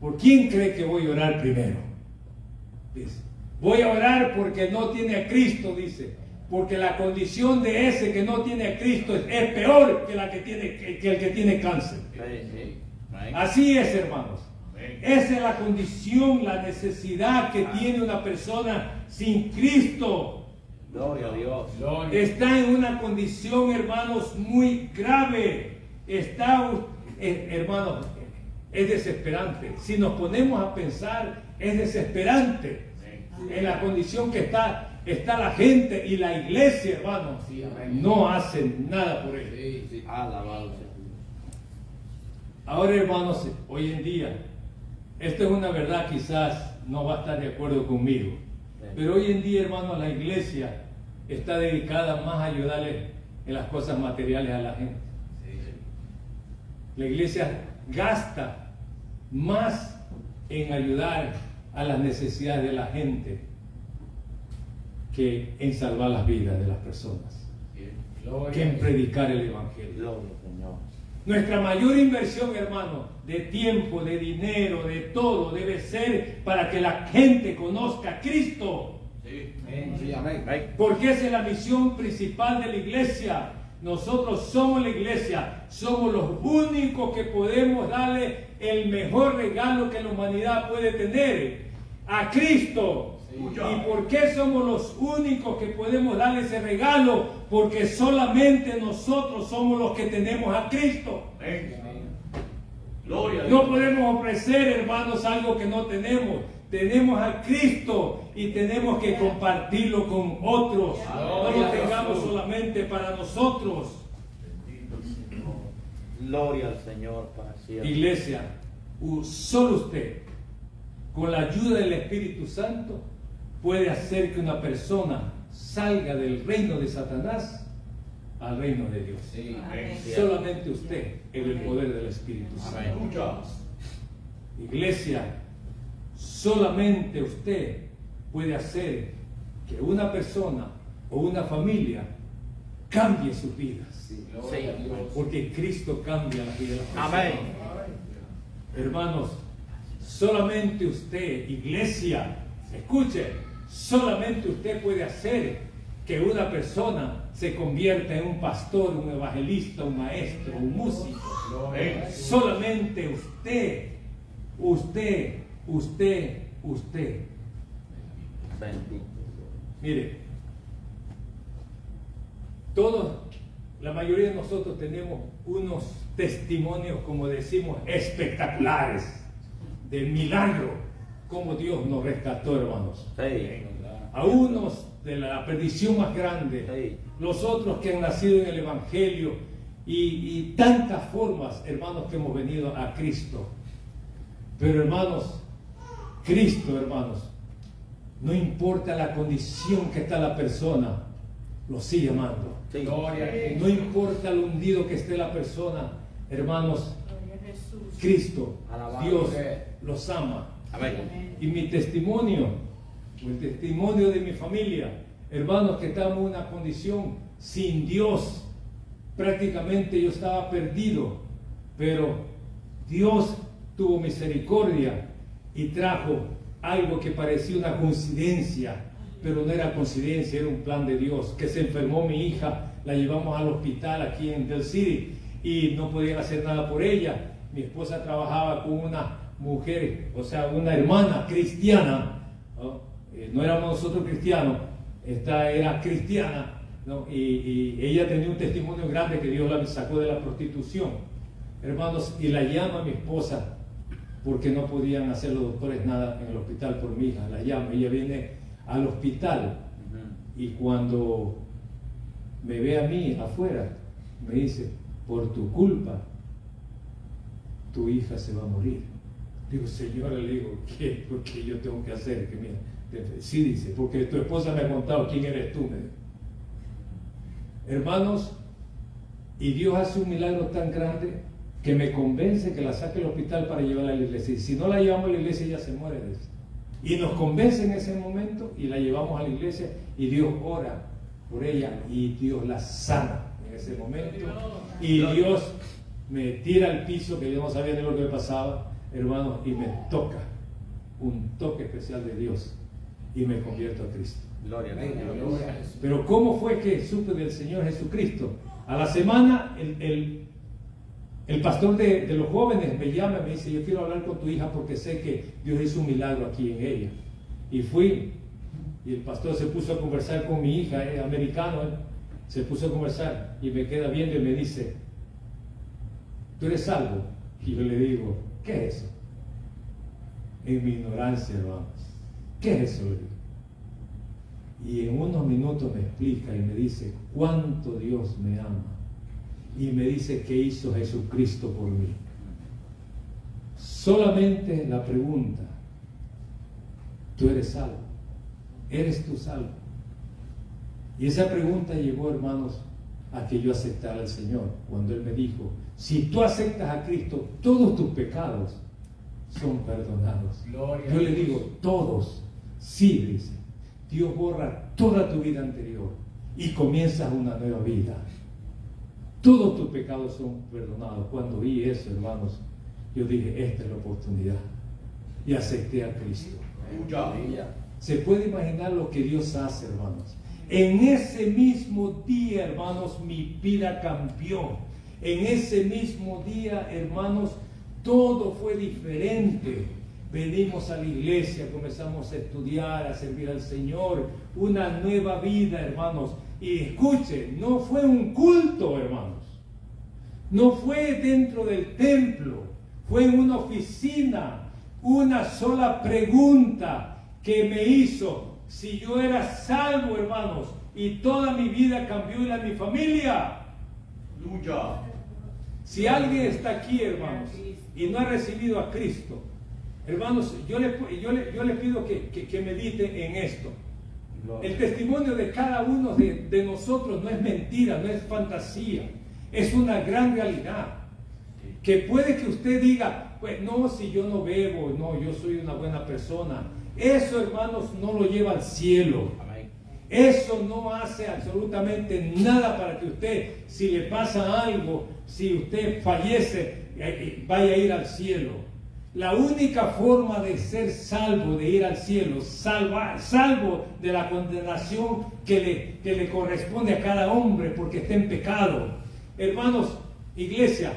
¿por quién cree que voy a orar primero? Dice, voy a orar porque no tiene a Cristo, dice. Porque la condición de ese que no tiene a Cristo es peor que el que tiene cáncer. Así es, hermanos. Esa es la condición, la necesidad que tiene una persona sin Cristo. Gloria a Dios. Está en una condición, hermanos, muy grave. Hermanos, es desesperante. Si nos ponemos a pensar, es desesperante en la condición que está está la gente y la iglesia, hermano, Sí, amén. no hacen nada por ello. Sí, sí. Alabado sea Dios. Ahora, hermanos, hoy en día, esto es una verdad, quizás no va a estar de acuerdo conmigo, pero hoy en día, hermanos, la iglesia está dedicada más a ayudarle en las cosas materiales a la gente. La iglesia gasta más en ayudar a las necesidades de la gente que en salvar las vidas de las personas, Gloria que a en Jesús. predicar el evangelio. Gloria al Señor. Nuestra mayor inversión, hermano, de tiempo, de dinero, de todo, debe ser para que la gente conozca a Cristo. Amén. Sí, amén. Porque esa es la misión principal de la iglesia. Nosotros somos la iglesia, somos los únicos que podemos darle el mejor regalo que la humanidad puede tener, a Cristo. Sí. ¿Y por qué somos los únicos que podemos darle ese regalo? Porque solamente nosotros somos los que tenemos a Cristo. Amén. Amén. Gloria a Dios. No podemos ofrecer, hermanos, algo que no tenemos. Tenemos a Cristo y tenemos que compartirlo con otros. No lo tengamos solamente para nosotros. Bendito el Señor. Gloria al Señor para siempre. Iglesia, solo usted, con la ayuda del Espíritu Santo, puede hacer que una persona salga del reino de Satanás al reino de Dios. Sí. Amén. Solamente usted, en el poder del Espíritu Santo. Aleluya. Iglesia, solamente usted puede hacer que una persona o una familia cambie sus vidas. Gloria a Dios. Porque Cristo cambia la vida de las personas. Amén. Hermanos, solamente usted, iglesia, escuche, solamente usted puede hacer que una persona se convierta en un pastor, un evangelista, un maestro, un músico. Gloria a Jesús. Solamente usted. Bendito. Mire, todos, la mayoría de nosotros tenemos unos testimonios, como decimos, espectaculares, del milagro, como Dios nos rescató, hermanos. Sí. A unos de la perdición más grande, Sí. los otros que han nacido en el Evangelio y tantas formas, hermanos, que hemos venido a Cristo. Pero hermanos, Cristo, hermanos, no importa la condición que está la persona, lo sigue amando. Sí. Gloria a Jesús. No importa lo hundido que esté la persona, hermanos, Cristo, Alabado Dios sea. los ama. Amén. Y mi testimonio, o el testimonio de mi familia, hermanos, que estamos en una condición sin Dios, prácticamente yo estaba perdido, pero Dios tuvo misericordia y trajo algo que parecía una coincidencia, pero no era coincidencia, era un plan de Dios. Que se enfermó mi hija, la llevamos al hospital aquí en Del City y no podían hacer nada por ella. Mi esposa trabajaba con una mujer, o sea, una hermana cristiana, ¿no? No éramos nosotros cristianos, esta era cristiana, ¿no? Y ella tenía un testimonio grande que Dios la sacó de la prostitución, hermanos, y la llama a mi esposa porque no podían hacer los doctores nada en el hospital por mi hija. La llama, ella viene al hospital y cuando me ve a mí afuera, me dice: por tu culpa, tu hija se va a morir. Digo: señora, le digo, ¿qué? ¿Por qué yo tengo que hacer? Que mira, sí, dice, porque tu esposa me ha contado quién eres tú, me dijo. Hermanos, y Dios hace un milagro tan grande que me convence que la saque del hospital para llevarla a la iglesia. Y si no la llevamos a la iglesia, ella se muere. Dice. Y nos convence en ese momento y la llevamos a la iglesia y Dios ora por ella y Dios la sana en ese momento. Y Dios me tira al piso, que yo no sabía ni lo que me pasaba, hermanos, y me toca un toque especial de Dios y me convierto a Cristo. Gloria a Dios. Gloria a Jesús. Pero ¿cómo fue que supe del Señor Jesucristo? A la semana el pastor de los jóvenes me llama y me dice: yo quiero hablar con tu hija porque sé que Dios hizo un milagro aquí en ella. Y fui, y el pastor se puso a conversar con mi hija, americano, se puso a conversar y me queda viendo y me dice: ¿tú eres salvo? Y yo le digo: ¿qué es eso? En mi ignorancia, hermanos, ¿qué es eso? Le digo. Y en unos minutos me explica y me dice cuánto Dios me ama. Y me dice qué hizo Jesucristo por mí. Solamente la pregunta: ¿tú eres salvo? ¿Eres tú salvo? Y esa pregunta llevó, hermanos, a que yo aceptara al Señor. Cuando Él me dijo: si tú aceptas a Cristo, todos tus pecados son perdonados. Gloria Yo a le Dios. digo: todos. Sí, dice. Dios borra toda tu vida anterior y comienzas una nueva vida. Todos tus pecados son perdonados. Cuando vi eso, hermanos, yo dije: esta es la oportunidad. Y acepté a Cristo. Aleluya. Se puede imaginar lo que Dios hace, hermanos. En ese mismo día, hermanos, mi vida cambió. En ese mismo día, hermanos, todo fue diferente. Venimos a la iglesia, comenzamos a estudiar, a servir al Señor, una nueva vida, hermanos. Y escuchen, no fue un culto, hermanos. No fue dentro del templo, fue en una oficina. Una sola pregunta que me hizo: si yo era salvo, hermanos, y toda mi vida cambió y la de mi familia. Aleluya. Si alguien está aquí, hermanos, y no ha recibido a Cristo, hermanos, yo le pido que medite en esto. El testimonio de cada uno de nosotros no es mentira, no es fantasía, es una gran realidad. Que puede que usted diga: pues no, si yo no bebo, no, yo soy una buena persona. Eso, hermanos, no lo lleva al cielo. Eso no hace absolutamente nada para que usted, si le pasa algo, si usted fallece, vaya a ir al cielo. La única forma de ser salvo, de ir al cielo, salvo de la condenación que le corresponde a cada hombre porque está en pecado. Hermanos, iglesia,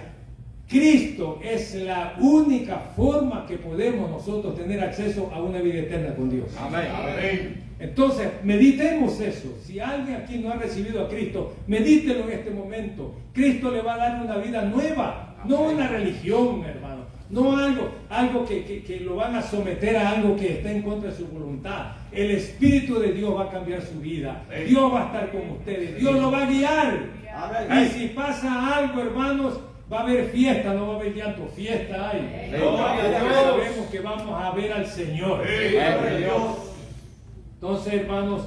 Cristo es la única forma que podemos nosotros tener acceso a una vida eterna con Dios. Amén. Amén. Entonces, meditemos eso. Si alguien aquí no ha recibido a Cristo, medítelo en este momento. Cristo le va a dar una vida nueva, no una religión, hermano. No algo que lo van a someter a algo que está en contra de su voluntad. El Espíritu de Dios va a cambiar su vida. Dios va a estar con ustedes. Dios lo va a guiar. Y si pasa algo, hermanos, va a haber fiesta, no va a haber llanto. Fiesta hay. Sabemos que vamos a ver al Señor. Entonces, hermanos,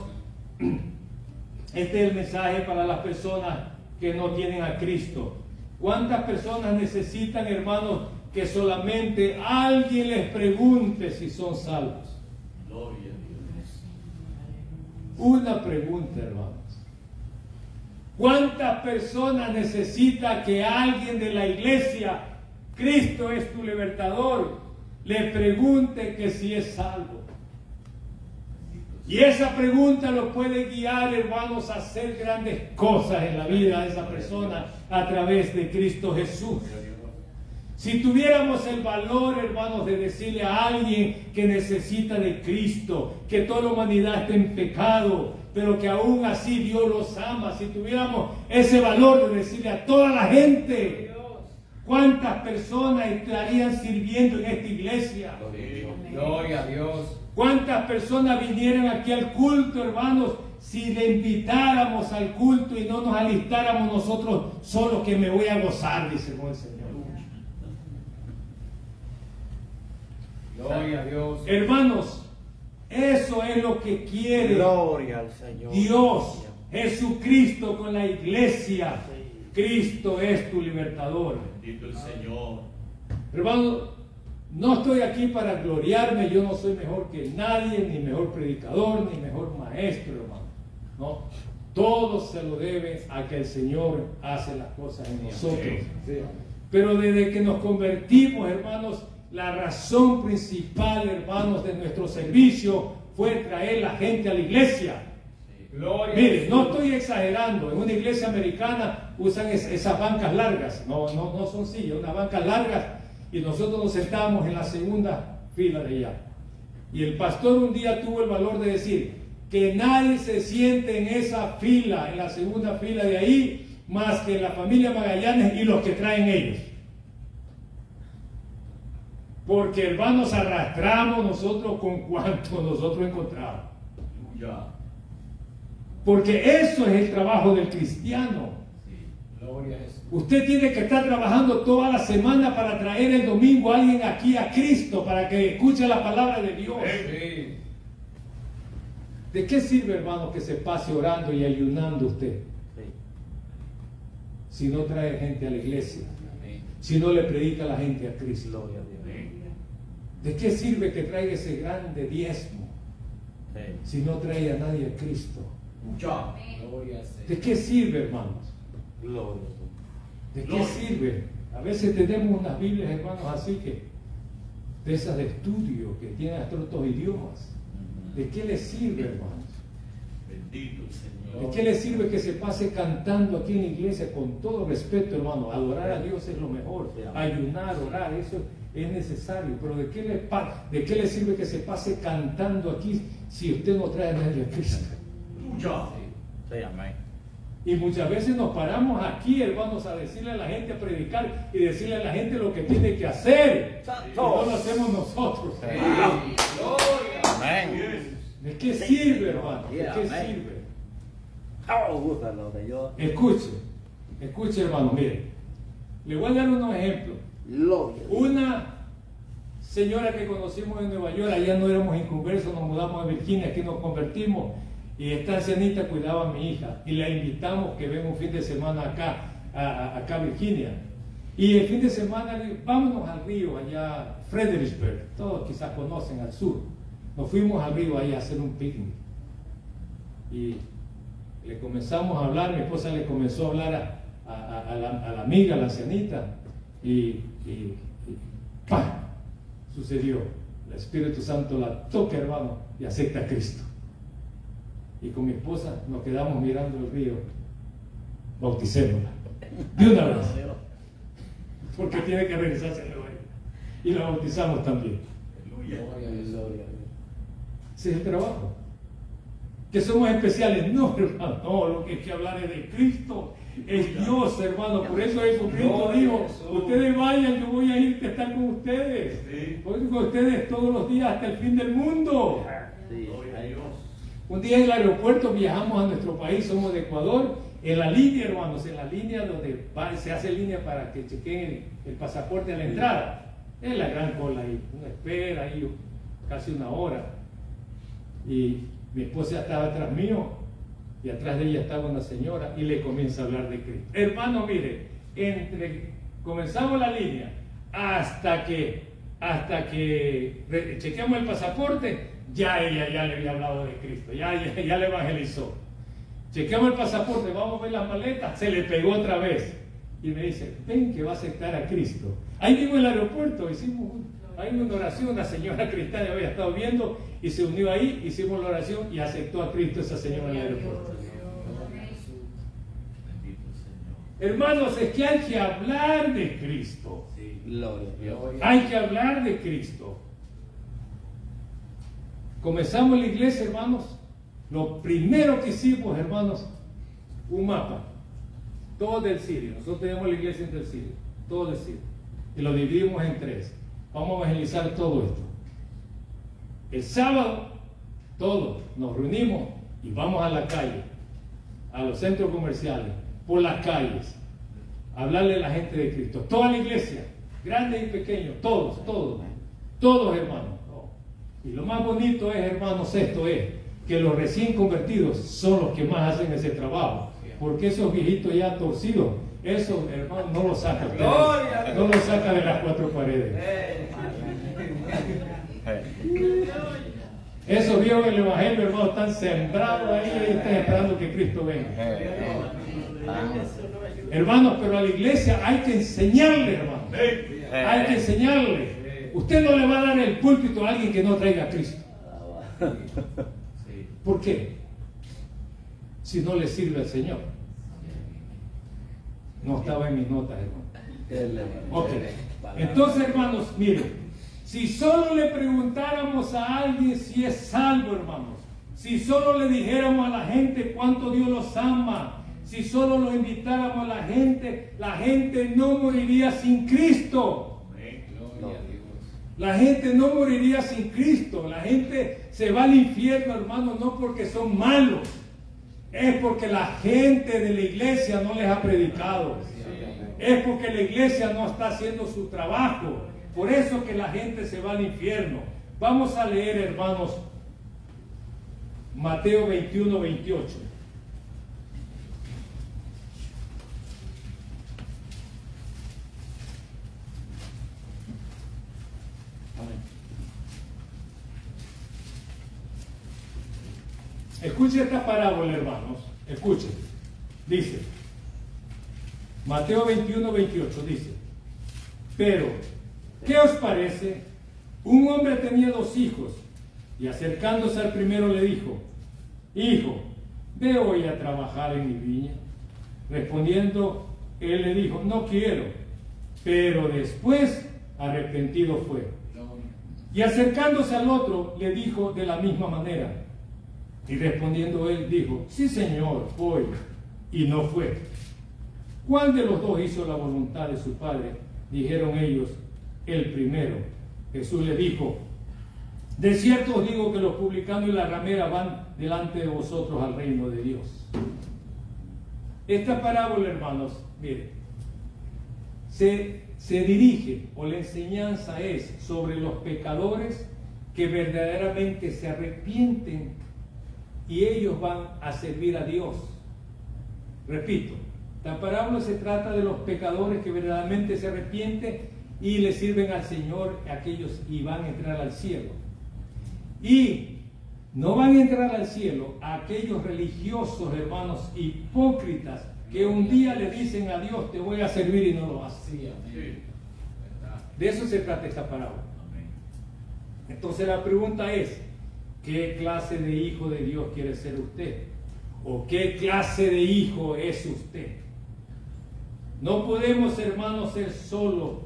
este es el mensaje para las personas que no tienen a Cristo. ¿Cuántas personas necesitan, hermanos, que solamente alguien les pregunte si son salvos? Gloria a Dios. Una pregunta, hermanos. ¿Cuántas personas necesita que alguien de la iglesia, Cristo es tu libertador, le pregunte que si es salvo? Y esa pregunta lo puede guiar, hermanos, a hacer grandes cosas en la vida de esa persona a través de Cristo Jesús. Si tuviéramos el valor, hermanos, de decirle a alguien que necesita de Cristo, que toda la humanidad está en pecado, pero que aún así Dios los ama, si tuviéramos ese valor de decirle a toda la gente, ¿cuántas personas estarían sirviendo en esta iglesia? Gloria a Dios. ¿Cuántas personas vinieran aquí al culto, hermanos, si le invitáramos al culto y no nos alistáramos nosotros solos, que me voy a gozar, dice el Señor? Gloria a Dios. Hermanos, eso es lo que quiere Gloria al Señor. Dios, Jesucristo con la iglesia. Cristo es tu libertador. Bendito el Señor. Hermanos, no estoy aquí para gloriarme, yo no soy mejor que nadie, ni mejor predicador, ni mejor maestro, hermano. No, todo se lo debe a que el Señor hace las cosas en nosotros. Pero desde que nos convertimos, hermanos, la razón principal, hermanos, de nuestro servicio fue traer la gente a la iglesia. Gloria. Mire, no estoy exagerando. En una iglesia americana usan esas bancas largas. No son sillas, unas bancas largas. Y nosotros nos sentábamos en la segunda fila de allá. Y el pastor un día tuvo el valor de decir que nadie se siente en esa fila, en la segunda fila de ahí, más que la familia Magallanes y los que traen ellos. Porque, hermanos, arrastramos nosotros con cuanto nosotros encontramos. Aleluya. Porque eso es el trabajo del cristiano. Gloria a Jesús. Usted tiene que estar trabajando toda la semana para traer el domingo a alguien aquí a Cristo, para que escuche la palabra de Dios. Sí. ¿De qué sirve, hermano, que se pase orando y ayunando usted Sí. si no trae gente a la iglesia? Amén. Si no le predica a la gente a Cristo. Gloria a Dios. ¿De qué sirve que traiga ese grande diezmo Sí. si no trae a nadie a Cristo? Lucha. Gloria al Señor. ¿De qué sirve, hermanos? Gloria a Dios. ¿De qué Gloria. sirve? A veces tenemos unas Biblias, hermanos, así que de esas de estudio que tienen hasta otros idiomas. ¿De qué les sirve, hermanos? Bendito el ¿De Señor. qué le sirve que se pase cantando aquí en la iglesia? Con todo respeto, hermano, adorar a Dios es lo mejor. Ayunar, orar, eso es necesario. Pero ¿de qué le sirve que se pase cantando aquí si usted no trae a nadie a Cristo? Lucha. Sí, amén. Y muchas veces nos paramos aquí, hermanos, a decirle a la gente, a predicar y decirle a la gente lo que tiene que hacer. Y no lo hacemos nosotros. Sí. Gloria. Amén. ¿De qué sirve, hermano? ¿De qué Amén. sirve? Oh, búscalo de Dios. Escuche, hermano, mire. Le voy a dar unos ejemplos. Gloria a Dios. Una señora que conocimos en Nueva York, allá no éramos inconversos, nos mudamos a Virginia, aquí nos convertimos, y esta ancianita cuidaba a mi hija, y la invitamos que venga un fin de semana acá, acá a Virginia. Y el fin de semana, le digo, vámonos al río, allá, Fredericksburg, todos quizás conocen, al sur. Nos fuimos al río allá a hacer un picnic. Y le comenzamos a hablar, mi esposa le comenzó a hablar a la amiga, a la ancianita, y ¡pam! Sucedió. El Espíritu Santo la toca, hermano, y acepta a Cristo. Y con mi esposa nos quedamos mirando el río, bauticémosla, de una vez, porque tiene que regresarse luego. Y la bautizamos también. Aleluya. Gloria a Jesús. Gloria a Dios. Ese es el trabajo. Que somos especiales, no, hermano, no, lo que hay que hablar es de Cristo, es Dios, hermano. Por eso Jesucristo dijo, ustedes vayan, yo voy a ir a estar con ustedes. Sí. Voy con ustedes todos los días hasta el fin del mundo. Sí. Gloria a Dios. Un día en el aeropuerto viajamos a nuestro país, somos de Ecuador, en la línea, hermanos, en la línea donde se hace línea para que chequen el pasaporte a la entrada. Es la gran cola ahí, una espera ahí, casi una hora. Y mi esposa estaba atrás mío y atrás de ella estaba una señora y le comienza a hablar de Cristo. Hermano, mire, comenzamos la línea hasta que chequeamos el pasaporte, ya ella ya le había hablado de Cristo, ya le evangelizó. Chequeamos el pasaporte, vamos a ver las maletas, se le pegó otra vez y me dice, ven que va a aceptar a Cristo. Ahí mismo en el aeropuerto hicimos una oración, una señora cristiana había estado viendo y se unió ahí, hicimos la oración y aceptó a Cristo esa señora en el aeropuerto. Bendito el Señor. Hermanos, es que hay que hablar de Cristo. Sí. Gloria a Dios. Hay que hablar de Cristo. Comenzamos la iglesia, hermanos. Lo primero que hicimos, hermanos, un mapa. Todo del Sirio. Nosotros tenemos la iglesia del Sirio. Todo del Sirio. Y lo dividimos en 3. Vamos a evangelizar todo esto. El sábado, todos nos reunimos y vamos a la calle, a los centros comerciales, por las calles, a hablarle a la gente de Cristo. Toda la iglesia, grandes y pequeños, todos, hermanos. Y lo más bonito es, hermanos, esto es que los recién convertidos son los que más hacen ese trabajo. Porque esos viejitos ya torcidos, eso, hermano, no lo saca usted. No lo saca de las 4 paredes. Esos viejos del Evangelio, hermano, están sembrados ahí y están esperando que Cristo venga. Hermanos, pero a la iglesia hay que enseñarle, hermano. Hay que enseñarle. Usted no le va a dar el púlpito a alguien que no traiga a Cristo. ¿Por qué? Si no le sirve al Señor. No estaba en mis notas, hermano. Ok. Entonces, hermanos, miren, si solo le preguntáramos a alguien si es salvo, hermanos, si solo le dijéramos a la gente cuánto Dios los ama, si solo lo invitáramos a la gente no moriría sin Cristo. Gloria a Dios. La gente no moriría sin Cristo. La gente se va al infierno, hermano, no porque son malos. es porque la gente de la iglesia no les ha predicado. Es porque la iglesia no está haciendo su trabajo. Por eso que la gente se va al infierno. Vamos a leer, hermanos, Mateo 21, 28. Escuchen esta parábola, hermanos. Escuchen. Dice, Mateo 21, 28, dice, pero, ¿qué os parece? Un hombre tenía 2 hijos, y acercándose al primero le dijo, hijo, ve hoy a trabajar en mi viña. Respondiendo, él le dijo, no quiero. Pero después, arrepentido fue. Y acercándose al otro, le dijo de la misma manera. Y respondiendo él, dijo, sí, Señor, voy. Y no fue. ¿Cuál de los dos hizo la voluntad de su padre? Dijeron ellos, el primero. Jesús le dijo, de cierto os digo que los publicanos y la ramera van delante de vosotros al reino de Dios. Esta parábola, hermanos, miren, se dirige, o la enseñanza es sobre los pecadores que verdaderamente se arrepienten y ellos van a servir a Dios. Repito, la parábola se trata de los pecadores que verdaderamente se arrepienten y le sirven al Señor, aquellos, y van a entrar al cielo. Y no van a entrar al cielo aquellos religiosos, hermanos, hipócritas, que un día le dicen a Dios, te voy a servir, y no lo hacen. Sí, amén. De eso se trata esta parábola. Entonces la pregunta es, ¿qué clase de hijo de Dios quiere ser usted? ¿O qué clase de hijo es usted? No podemos, hermanos, ser solo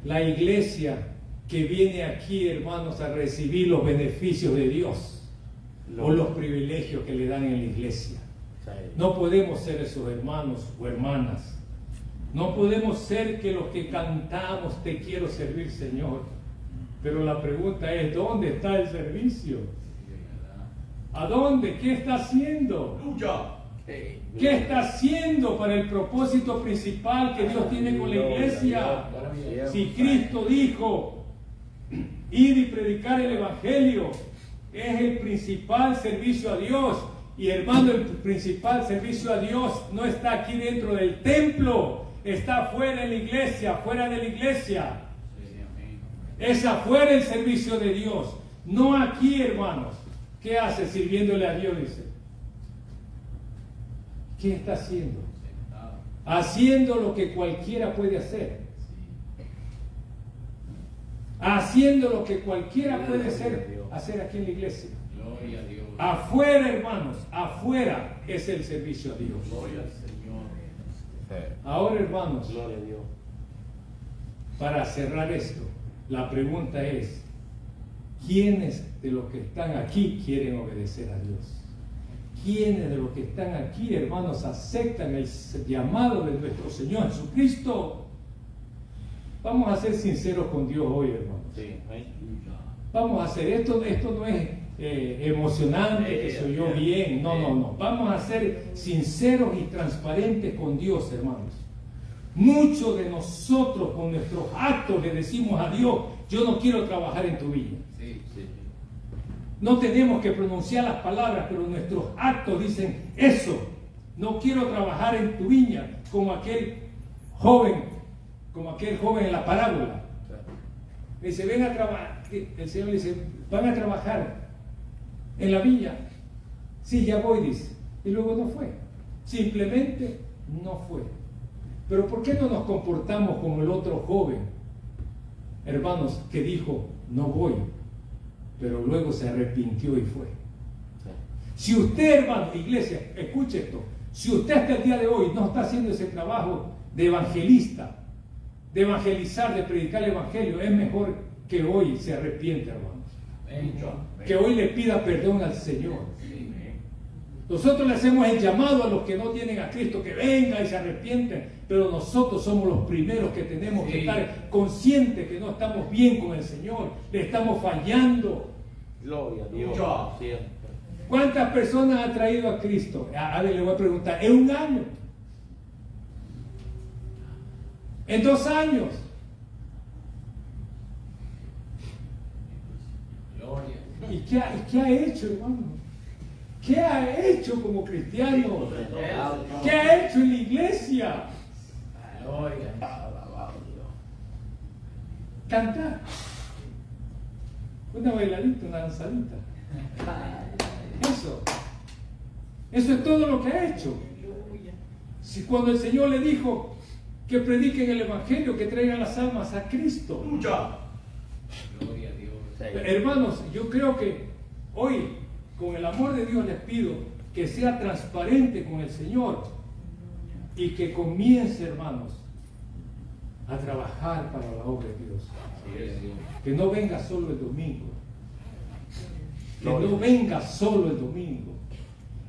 la iglesia que viene aquí, hermanos, a recibir los beneficios de Dios o los privilegios que le dan en la iglesia. No podemos ser esos hermanos o hermanas. No podemos ser que los que cantamos te quiero servir, Señor. Pero la pregunta es, ¿dónde está el servicio? ¿A dónde? ¿Qué está haciendo? ¿Qué está haciendo para el propósito principal que Dios tiene con la iglesia? Si Cristo dijo, ir y predicar el evangelio, es el principal servicio a Dios. Y hermano, el principal servicio a Dios no está aquí dentro del templo, está fuera de la iglesia, fuera de la iglesia. Es afuera el servicio de Dios, no aquí, hermanos. ¿Qué hace sirviéndole a Dios? Dice. ¿Qué está haciendo? Haciendo lo que cualquiera puede hacer. Haciendo lo que cualquiera puede hacer aquí en la iglesia. Gloria a Dios. Afuera, hermanos, afuera es el servicio a Dios. Gloria al Señor. Ahora, hermanos, Gloria a Dios. para cerrar esto, la pregunta es, ¿quiénes de los que están aquí quieren obedecer a Dios? ¿Quiénes de los que están aquí, hermanos, aceptan el llamado de nuestro Señor Jesucristo? Vamos a ser sinceros con Dios hoy, hermanos. Sí, Vamos a hacer esto no es emocionante, que se oyó bien. No. Vamos a ser sinceros y transparentes con Dios, hermanos. Muchos de nosotros con nuestros actos le decimos a Dios, yo no quiero trabajar en tu viña. Sí. No tenemos que pronunciar las palabras, pero nuestros actos dicen eso. No quiero trabajar en tu viña, como aquel joven en la parábola. Le dice, ven a trabajar. El Señor le dice, van a trabajar en la viña. Sí, ya voy, dice. Y luego no fue. Simplemente no fue. Pero ¿por qué no nos comportamos como el otro joven, hermanos, que dijo, no voy, pero luego se arrepintió y fue? Si usted, hermano, iglesia, escuche esto, si usted hasta el día de hoy no está haciendo ese trabajo de evangelista, de evangelizar, de predicar el evangelio, es mejor que hoy se arrepienta, hermanos. Que hoy le pida perdón al Señor. Nosotros le hacemos el llamado a los que no tienen a Cristo, que vengan y se arrepienten, pero nosotros somos los primeros que tenemos que estar conscientes que no estamos bien con el Señor, le estamos fallando. Gloria a Dios. Mucho. Siempre. ¿Cuántas personas ha traído a Cristo? A ver, le voy a preguntar, en un año, en 2 años. Gloria. ¿Y qué ha hecho, hermano? ¿Qué ha hecho como cristiano? ¿Qué ha hecho en la iglesia? Gloria. Cantar. Una bailadita, una danzadita. Eso es todo lo que ha hecho. Si cuando el Señor le dijo que prediquen el Evangelio, que traigan las almas a Cristo. Gloria a Dios. Hermanos, yo creo que hoy, con el amor de Dios, les pido que sea transparente con el Señor y que comience, hermanos, a trabajar para la obra de Dios. Gloria a Dios. Que no venga solo el domingo. Que no venga solo el domingo.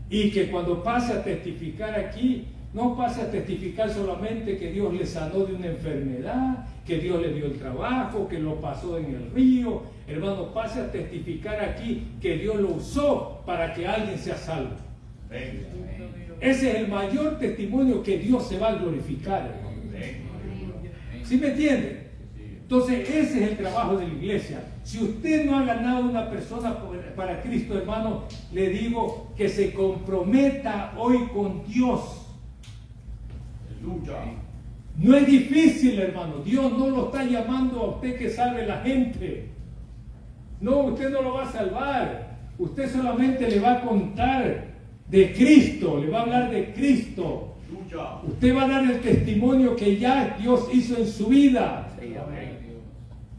Y que cuando pase a testificar aquí, no pase a testificar solamente que Dios le sanó de una enfermedad, que Dios le dio el trabajo, que lo pasó en el río. Hermano, pase a testificar aquí que Dios lo usó para que alguien sea salvo. Ese es el mayor testimonio que Dios se va a glorificar, hermano. ¿Sí me entiende? Entonces ese es el trabajo de la iglesia. Si usted no ha ganado una persona para Cristo, hermano, le digo que se comprometa hoy con Dios. No es difícil, hermano. Dios no lo está llamando a usted que salve la gente. No, usted no lo va a salvar. Usted solamente le va a contar de Cristo, le va a hablar de Cristo. Usted va a dar el testimonio que ya Dios hizo en su vida. Sí, amén.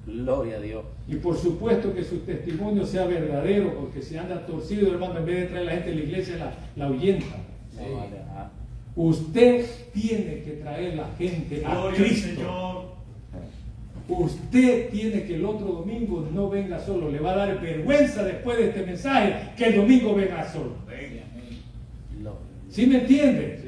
Gloria a Dios. Y por supuesto que su testimonio sea verdadero, porque si anda torcido, hermano, en vez de traer a la gente a la iglesia, la ahuyenta. No vale, ajá. Usted tiene que traer la gente a Cristo. Usted tiene que el otro domingo no venga solo. Le va a dar vergüenza después de este mensaje que el domingo venga solo. Gloria. ¿Sí me entiende?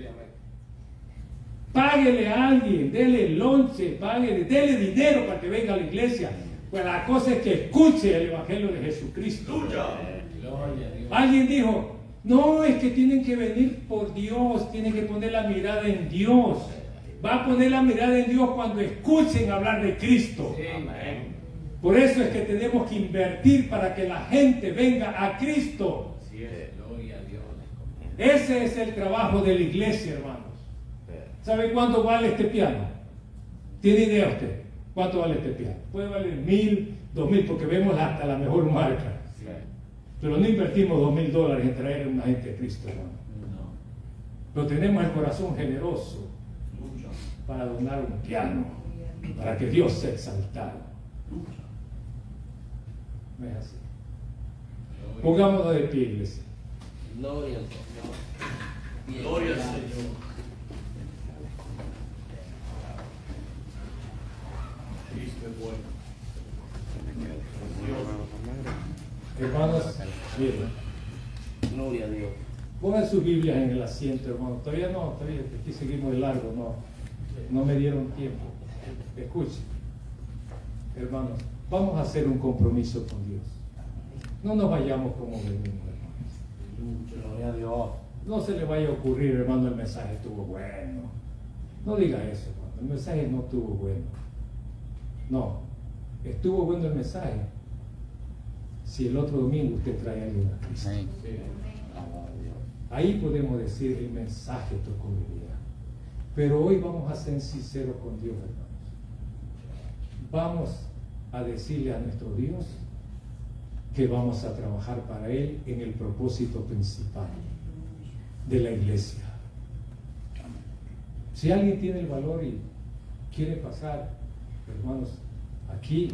Páguele a alguien, dele lonche, dele dinero para que venga a la iglesia. Pues la cosa es que escuche el Evangelio de Jesucristo. Gloria a Dios. Alguien dijo, no, es que tienen que venir por Dios, tienen que poner la mirada en Dios. Va a poner la mirada en Dios cuando escuchen hablar de Cristo. Amén. Por eso es que tenemos que invertir para que la gente venga a Cristo. Gloria a Dios. Ese es el trabajo de la iglesia, hermanos. ¿Sabe cuánto vale este piano? ¿Tiene idea usted? ¿Cuánto vale este piano? Puede valer 1,000, 2,000, porque vemos hasta la mejor marca. Pero no invertimos $2,000 en traer a una gente a Cristo, hermano. Pero tenemos el corazón generoso para donar un piano, para que Dios sea exaltado. No es así. Pongámonos de pie, iglesia. Gloria al Señor. Gloria al Señor. Cristo es bueno. Hermanos, miren, Gloria a Dios. pongan sus Biblias en el asiento, hermano. Todavía aquí seguimos de largo, no me dieron tiempo. Escuchen, hermanos, vamos a hacer un compromiso con Dios. No nos vayamos como venimos, hermanos. Gloria a Dios. No se le vaya a ocurrir, hermano, el mensaje estuvo bueno. No diga eso, hermano. El mensaje no estuvo bueno. No, estuvo bueno el mensaje si el otro domingo usted trae a alguien a Cristo. Ahí podemos decir el mensaje tocó mi vida. Pero hoy vamos a ser sinceros con Dios, hermanos. Vamos a decirle a nuestro Dios que vamos a trabajar para Él en el propósito principal de la iglesia. Si alguien tiene el valor y quiere pasar, hermanos, aquí